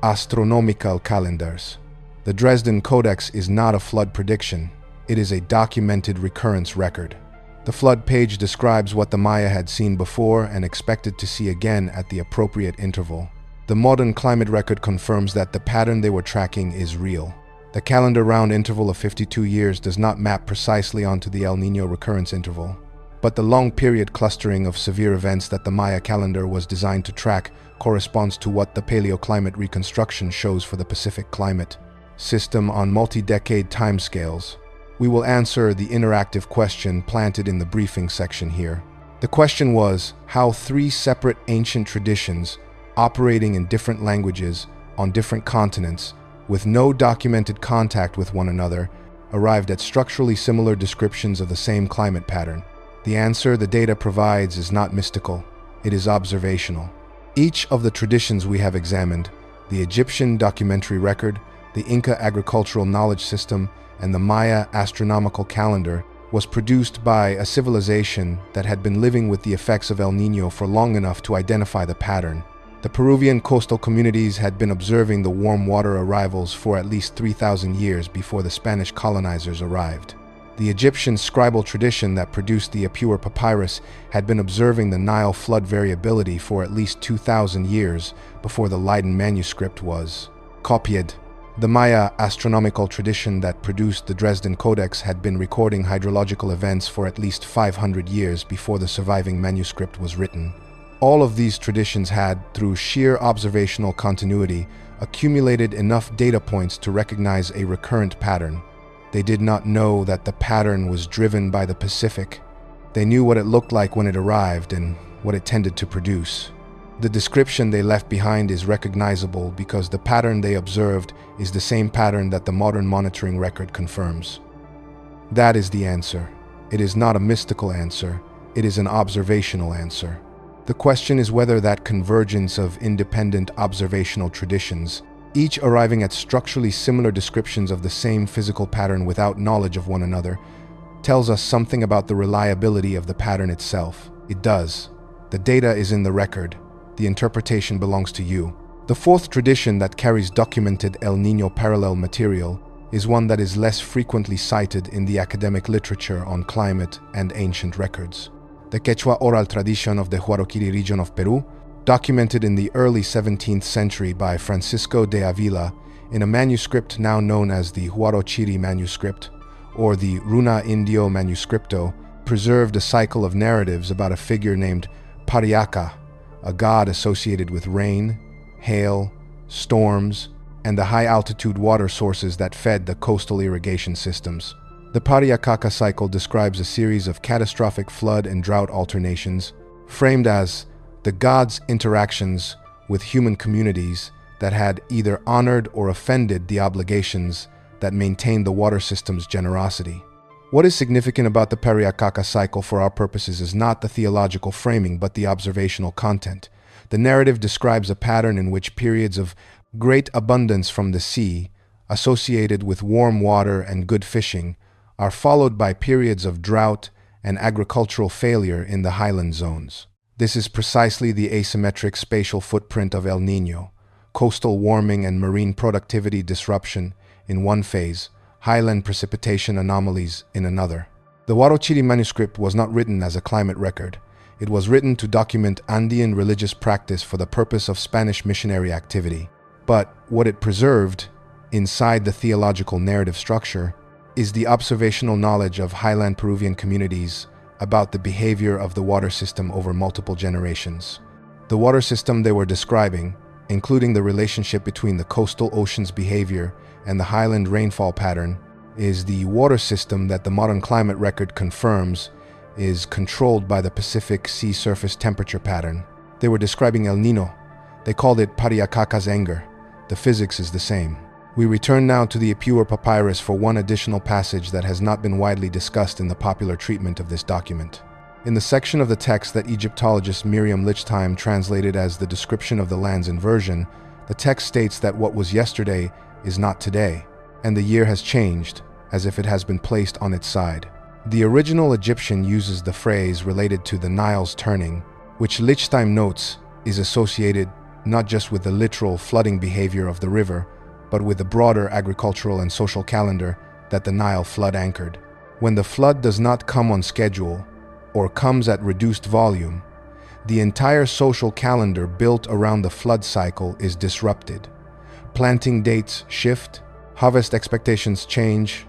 astronomical calendars. The Dresden Codex is not a flood prediction. It is a documented recurrence record. The flood page describes what the Maya had seen before and expected to see again at the appropriate interval. The modern climate record confirms that the pattern they were tracking is real. The calendar round interval of 52 years does not map precisely onto the El Niño recurrence interval, but the long period clustering of severe events that the Maya calendar was designed to track corresponds to what the paleoclimate reconstruction shows for the Pacific climate system on multi-decade timescales. We will answer the interactive question planted in the briefing section here. The question was how three separate ancient traditions, operating in different languages on different continents, with no documented contact with one another, arrived at structurally similar descriptions of the same climate pattern. The answer the data provides is not mystical, it is observational. Each of the traditions we have examined, the Egyptian documentary record, the Inca agricultural knowledge system, and the Maya astronomical calendar, was produced by a civilization that had been living with the effects of El Niño for long enough to identify the pattern. The Peruvian coastal communities had been observing the warm water arrivals for at least 3,000 years before the Spanish colonizers arrived. The Egyptian scribal tradition that produced the Ipuwer papyrus had been observing the Nile flood variability for at least 2,000 years before the Leiden manuscript was copied. The Maya astronomical tradition that produced the Dresden Codex had been recording hydrological events for at least 500 years before the surviving manuscript was written. All of these traditions had, through sheer observational continuity, accumulated enough data points to recognize a recurrent pattern. They did not know that the pattern was driven by the Pacific. They knew what it looked like when it arrived and what it tended to produce. The description they left behind is recognizable because the pattern they observed is the same pattern that the modern monitoring record confirms. That is the answer. It is not a mystical answer. It is an observational answer. The question is whether that convergence of independent observational traditions, each arriving at structurally similar descriptions of the same physical pattern without knowledge of one another, tells us something about the reliability of the pattern itself. It does. The data is in the record. The interpretation belongs to you. The fourth tradition that carries documented El Niño parallel material is one that is less frequently cited in the academic literature on climate and ancient records. The Quechua oral tradition of the Huaroquiri region of Peru, documented in the early 17th century by Francisco de Avila in a manuscript now known as the Huarochiri manuscript, or the Runa Indio manuscripto, preserved a cycle of narratives about a figure named Pariaca, a god associated with rain, hail, storms, and the high-altitude water sources that fed the coastal irrigation systems. The Pariacaca cycle describes a series of catastrophic flood and drought alternations, framed as the god's interactions with human communities that had either honored or offended the obligations that maintained the water system's generosity. What is significant about the Pariacaca cycle for our purposes is not the theological framing, but the observational content. The narrative describes a pattern in which periods of great abundance from the sea, associated with warm water and good fishing, are followed by periods of drought and agricultural failure in the highland zones. This is precisely the asymmetric spatial footprint of El Niño: coastal warming and marine productivity disruption in one phase, highland precipitation anomalies in another. The Huarochiri manuscript was not written as a climate record. It was written to document Andean religious practice for the purpose of Spanish missionary activity. But what it preserved, inside the theological narrative structure, is the observational knowledge of highland Peruvian communities about the behavior of the water system over multiple generations. The water system they were describing, including the relationship between the coastal ocean's behavior and the highland rainfall pattern, is the water system that the modern climate record confirms is controlled by the Pacific sea surface temperature pattern. They were describing El Niño. They called it Pariacaca's anger. The physics is the same. We return now to the Ipuwer Papyrus for one additional passage that has not been widely discussed in the popular treatment of this document. In the section of the text that Egyptologist Miriam Lichtheim translated as the description of the land's inversion, the text states that what was yesterday is not today, and the year has changed, as if it has been placed on its side. The original Egyptian uses the phrase related to the Nile's turning, which Lichtheim notes is associated not just with the literal flooding behavior of the river, but with the broader agricultural and social calendar that the Nile flood anchored. When the flood does not come on schedule, or comes at reduced volume, the entire social calendar built around the flood cycle is disrupted. Planting dates shift, harvest expectations change,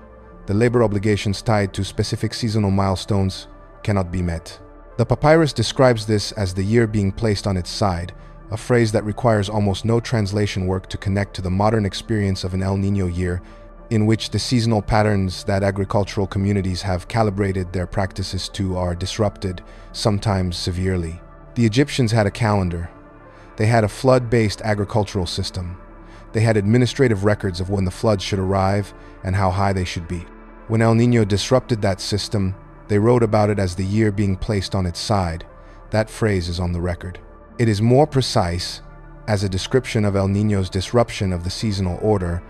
the labor obligations tied to specific seasonal milestones cannot be met. The papyrus describes this as the year being placed on its side, a phrase that requires almost no translation work to connect to the modern experience of an El Niño year in which the seasonal patterns that agricultural communities have calibrated their practices to are disrupted, sometimes severely. The Egyptians had a calendar. They had a flood-based agricultural system. They had administrative records of when the floods should arrive and how high they should be. When El Niño disrupted that system, they wrote about it as the year being placed on its side. That phrase is on the record. It is more precise as a description of El Niño's disruption of the seasonal order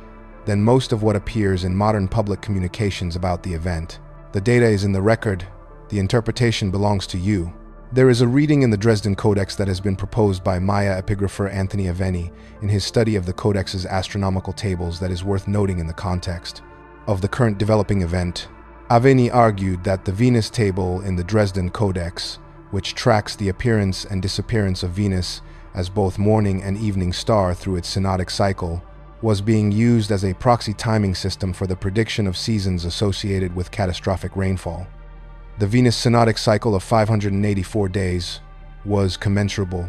than most of what appears in modern public communications about the event. The data is in the record. The interpretation belongs to you. There is a reading in the Dresden Codex that has been proposed by Maya epigrapher Anthony Aveni in his study of the Codex's astronomical tables that is worth noting in the context of the current developing event. Aveni argued that the Venus table in the Dresden Codex, which tracks the appearance and disappearance of Venus as both morning and evening star through its synodic cycle, was being used as a proxy timing system for the prediction of seasons associated with catastrophic rainfall. The Venus synodic cycle of 584 days was commensurable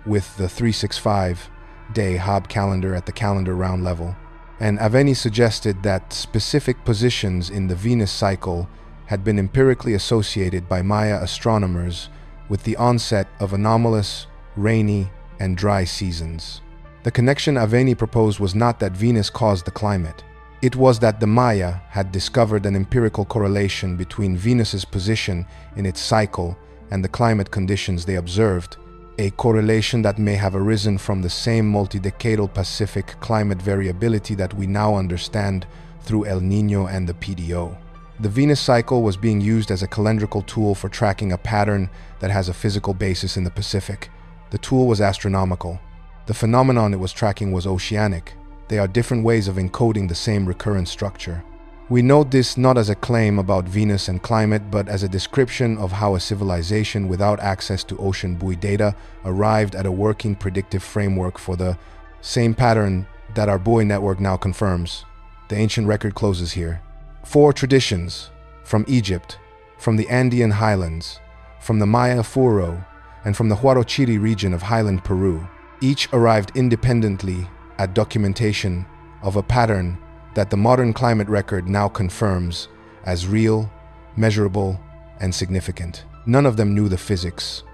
with the 365-day Hob calendar at the calendar round level, and Aveni suggested that specific positions in the Venus cycle had been empirically associated by Maya astronomers with the onset of anomalous, rainy, and dry seasons. The connection Aveni proposed was not that Venus caused the climate. It was that the Maya had discovered an empirical correlation between Venus's position in its cycle and the climate conditions they observed, a correlation that may have arisen from the same multidecadal Pacific climate variability that we now understand through El Niño and the PDO. The Venus cycle was being used as a calendrical tool for tracking a pattern that has a physical basis in the Pacific. The tool was astronomical. The phenomenon it was tracking was oceanic. They are different ways of encoding the same recurrent structure. We note this not as a claim about Venus and climate, but as a description of how a civilization without access to ocean buoy data arrived at a working predictive framework for the same pattern that our buoy network now confirms. The ancient record closes here. 4 traditions, from Egypt, from the Andean highlands, from the Maya Furo, and from the Huarochiri region of highland Peru, each arrived independently at documentation of a pattern that the modern climate record now confirms as real, measurable, and significant. None of them knew the physics.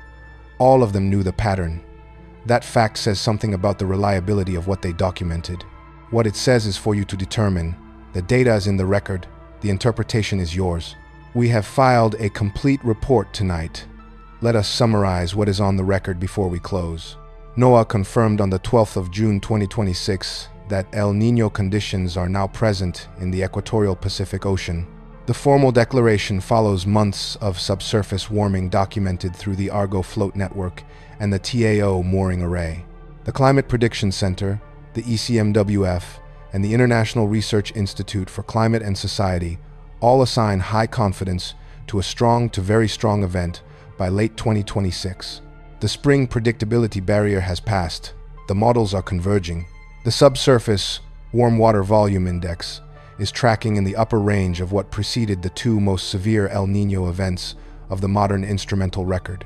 All of them knew the pattern. That fact says something about the reliability of what they documented. What it says is for you to determine. The data is in the record. The interpretation is yours. We have filed a complete report tonight. Let us summarize what is on the record before we close. NOAA confirmed on the 12th of June 2026 that El Niño conditions are now present in the equatorial Pacific Ocean. The formal declaration follows months of subsurface warming documented through the Argo float network and the TAO mooring array. The Climate Prediction Center, the ECMWF, and the International Research Institute for Climate and Society all assign high confidence to a strong to very strong event by late 2026. The spring predictability barrier has passed. The models are converging. The subsurface warm water volume index is tracking in the upper range of what preceded the 2 most severe El Niño events of the modern instrumental record,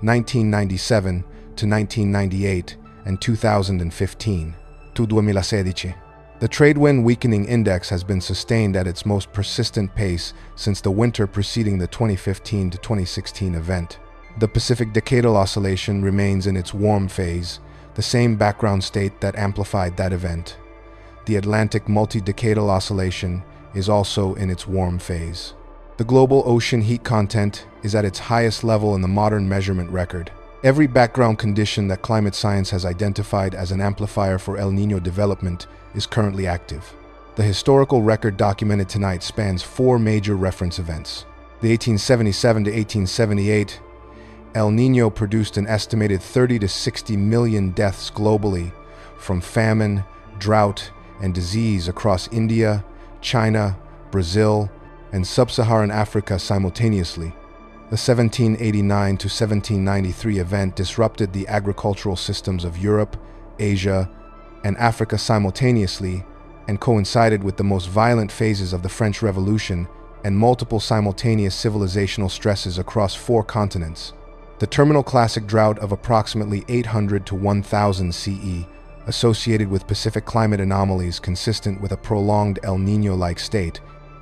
1997 to 1998 and 2015 to 2016. The tradewind weakening index has been sustained at its most persistent pace since the winter preceding the 2015 to 2016 event. The Pacific Decadal Oscillation remains in its warm phase, the same background state that amplified that event. The Atlantic Multidecadal Oscillation is also in its warm phase. The global ocean heat content is at its highest level in the modern measurement record. Every background condition that climate science has identified as an amplifier for El Niño development is currently active. The historical record documented tonight spans 4 major reference events. The 1877 to 1878 El Niño produced an estimated 30 to 60 million deaths globally from famine, drought, and disease across India, China, Brazil, and sub-Saharan Africa simultaneously. The 1789 to 1793 event disrupted the agricultural systems of Europe, Asia, and Africa simultaneously and coincided with the most violent phases of the French Revolution and multiple simultaneous civilizational stresses across 4 continents. The terminal classic drought of approximately 800 to 1000 CE associated with Pacific climate anomalies consistent with a prolonged El Niño-like state,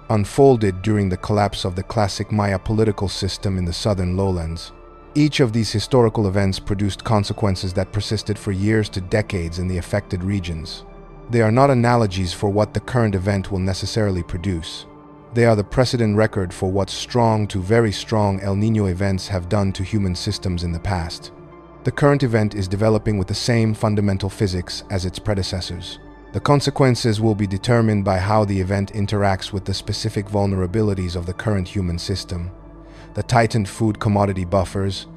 unfolded during the collapse of the classic Maya political system in the southern lowlands. Each of these historical events produced consequences that persisted for years to decades in the affected regions. They are not analogies for what the current event will necessarily produce. They are the precedent record for what strong to very strong El Niño events have done to human systems in the past. The current event is developing with the same fundamental physics as its predecessors. The consequences will be determined by how the event interacts with the specific vulnerabilities of the current human system. The tightened food commodity buffers,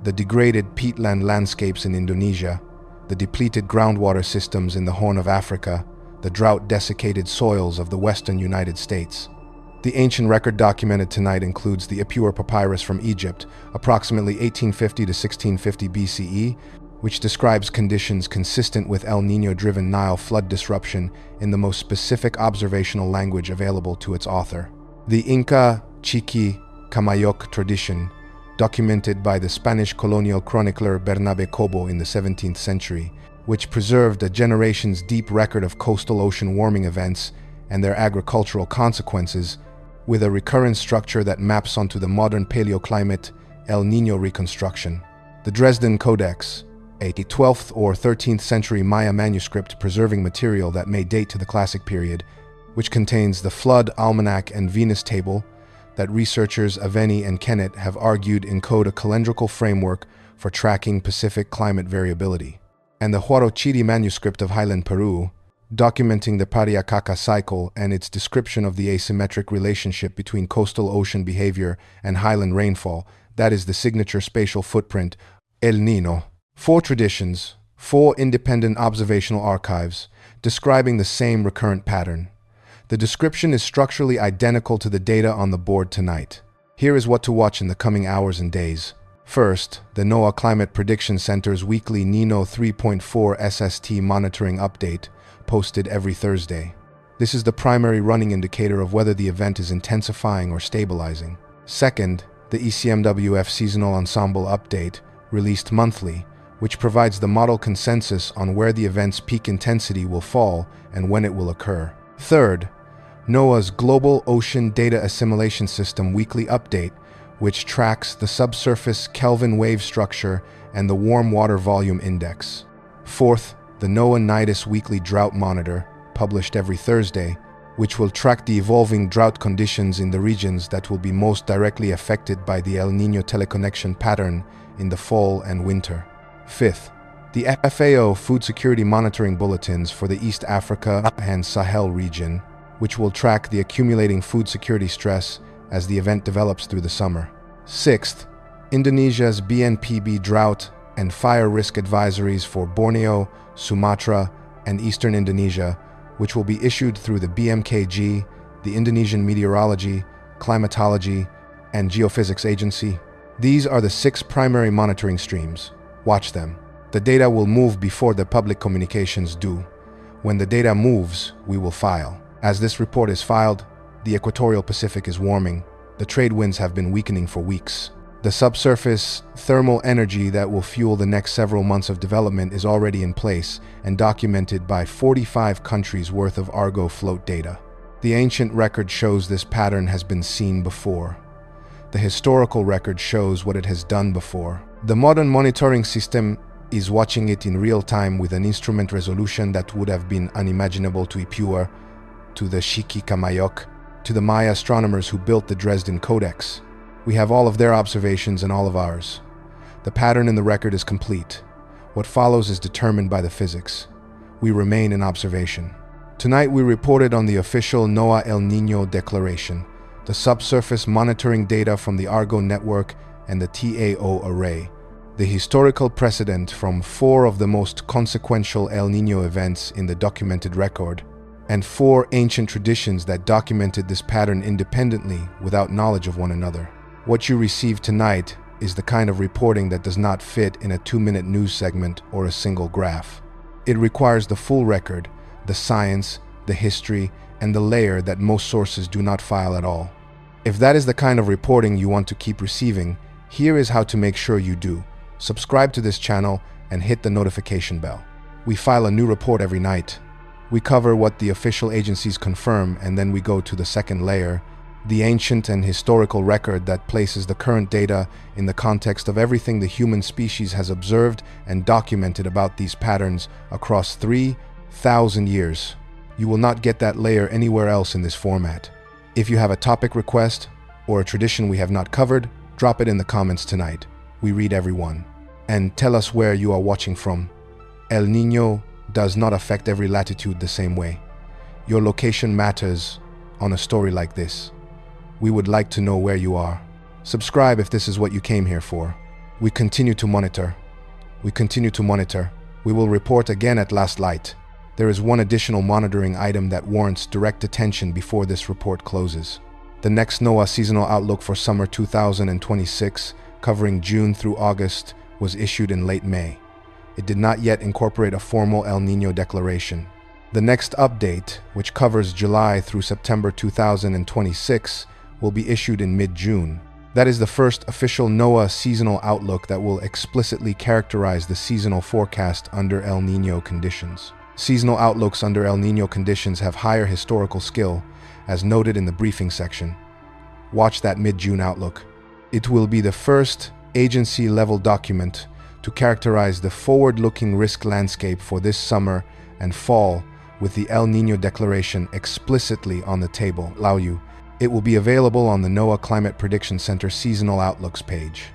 the degraded peatland landscapes in Indonesia, the depleted groundwater systems in the Horn of Africa, the drought-desiccated soils of the western United States. The ancient record documented tonight includes the Ipuwer Papyrus from Egypt, approximately 1850 to 1650 BCE, which describes conditions consistent with El Niño-driven Nile flood disruption in the most specific observational language available to its author. The Inca Chiqui Camayoc tradition, documented by the Spanish colonial chronicler Bernabe Cobo in the 17th century, which preserved a generation's deep record of coastal ocean warming events and their agricultural consequences, with a recurrent structure that maps onto the modern paleoclimate El Niño reconstruction. The Dresden Codex, a 12th or 13th century Maya manuscript preserving material that may date to the Classic period, which contains the Flood Almanac and Venus Table, that researchers Aveni and Kennett have argued encode a calendrical framework for tracking Pacific climate variability. And the Huarochiri manuscript of Highland Peru, documenting the Pariacaca cycle and its description of the asymmetric relationship between coastal ocean behavior and highland rainfall, that is the signature spatial footprint, El Niño. 4 traditions, 4 independent observational archives, describing the same recurrent pattern. The description is structurally identical to the data on the board tonight. Here is what to watch in the coming hours and days. First, the NOAA Climate Prediction Center's weekly Nino 3.4 SST monitoring update, posted every Thursday. This is the primary running indicator of whether the event is intensifying or stabilizing. Second, the ECMWF seasonal ensemble update, released monthly, which provides the model consensus on where the event's peak intensity will fall and when it will occur. Third, NOAA's Global Ocean Data Assimilation System weekly update, which tracks the subsurface Kelvin wave structure and the warm water volume index. Fourth, the NOAA NIDIS weekly drought monitor, published every Thursday, which will track the evolving drought conditions in the regions that will be most directly affected by the El Niño teleconnection pattern in the fall and winter. Fifth, the FAO Food Security Monitoring Bulletins for the East Africa and Sahel region, which will track the accumulating food security stress as the event develops through the summer. Sixth, Indonesia's BNPB drought and fire risk advisories for Borneo, Sumatra, and eastern Indonesia, which will be issued through the BMKG, the Indonesian Meteorology, Climatology, and Geophysics Agency. These are the 6 primary monitoring streams. Watch them. The data will move before the public communications do. When the data moves, we will file. As this report is filed, the equatorial Pacific is warming. The trade winds have been weakening for weeks. The subsurface thermal energy that will fuel the next several months of development is already in place and documented by 45 countries worth of Argo float data. The ancient record shows this pattern has been seen before. The historical record shows what it has done before. The modern monitoring system is watching it in real time with an instrument resolution that would have been unimaginable to Ipuwer, to the Chiqui Camayoc, to the Maya astronomers who built the Dresden Codex. We have all of their observations and all of ours. The pattern in the record is complete. What follows is determined by the physics. We remain in observation. Tonight we reported on the official NOAA El Niño declaration, the subsurface monitoring data from the Argo network and the TAO array, the historical precedent from 4 of the most consequential El Niño events in the documented record, and 4 ancient traditions that documented this pattern independently without knowledge of one another. What you receive tonight is the kind of reporting that does not fit in a 2-minute news segment or a single graph. It requires the full record, the science, the history, and the layer that most sources do not file at all. If that is the kind of reporting you want to keep receiving, here is how to make sure you do. Subscribe to this channel and hit the notification bell. We file a new report every night. We cover what the official agencies confirm, and then we go to the second layer, the ancient and historical record that places the current data in the context of everything the human species has observed and documented about these patterns across 3,000 years. You will not get that layer anywhere else in this format. If you have a topic request or a tradition we have not covered, drop it in the comments tonight. We read everyone. And tell us where you are watching from. El Niño does not affect every latitude the same way. Your location matters on a story like this. We would like to know where you are. Subscribe if this is what you came here for. We continue to monitor. We will report again at last light. There is one additional monitoring item that warrants direct attention before this report closes. The next NOAA seasonal outlook for summer 2026, covering June through August, was issued in late May. It did not yet incorporate a formal El Niño declaration. The next update, which covers July through September 2026, will be issued in mid-June. That is the first official NOAA seasonal outlook that will explicitly characterize the seasonal forecast under El Niño conditions. Seasonal outlooks under El Niño conditions have higher historical skill, as noted in the briefing section. Watch that mid-June outlook. It will be the first agency-level document to characterize the forward-looking risk landscape for this summer and fall, with the El Niño declaration explicitly on the table. It will be available on the NOAA Climate Prediction Center Seasonal Outlooks page.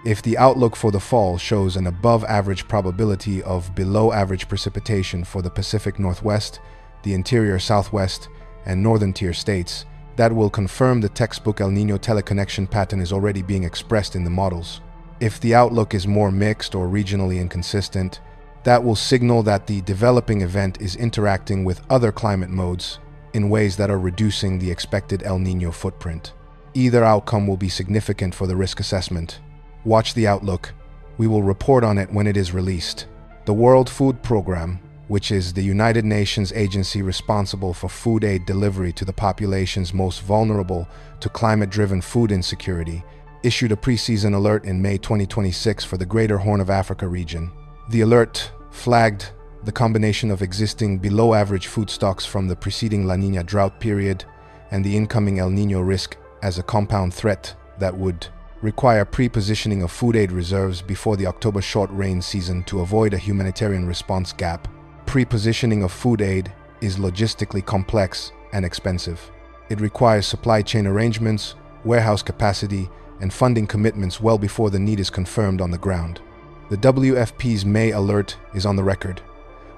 If the outlook for the fall shows an above-average probability of below-average precipitation for the Pacific Northwest, the interior Southwest, and northern tier states, that will confirm the textbook El Niño teleconnection pattern is already being expressed in the models. If the outlook is more mixed or regionally inconsistent, that will signal that the developing event is interacting with other climate modes in ways that are reducing the expected El Niño footprint. Either outcome will be significant for the risk assessment. Watch the outlook. We will report on it when it is released. The World Food Programme, which is the United Nations agency responsible for food aid delivery to the populations most vulnerable to climate-driven food insecurity, issued a pre-season alert in May 2026 for the Greater Horn of Africa region. The alert flagged the combination of existing below-average food stocks from the preceding La Niña drought period and the incoming El Niño risk as a compound threat that would require pre-positioning of food aid reserves before the October short rain season to avoid a humanitarian response gap. Pre-positioning of food aid is logistically complex and expensive. It requires supply chain arrangements, warehouse capacity, and funding commitments well before the need is confirmed on the ground. The WFP's May alert is on the record.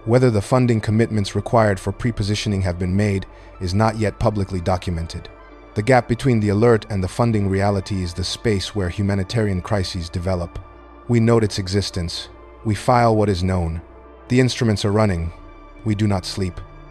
Whether the funding commitments required for pre-positioning have been made is not yet publicly documented. The gap between the alert and the funding reality is the space where humanitarian crises develop. We note its existence. We file what is known. The instruments are running. We do not sleep.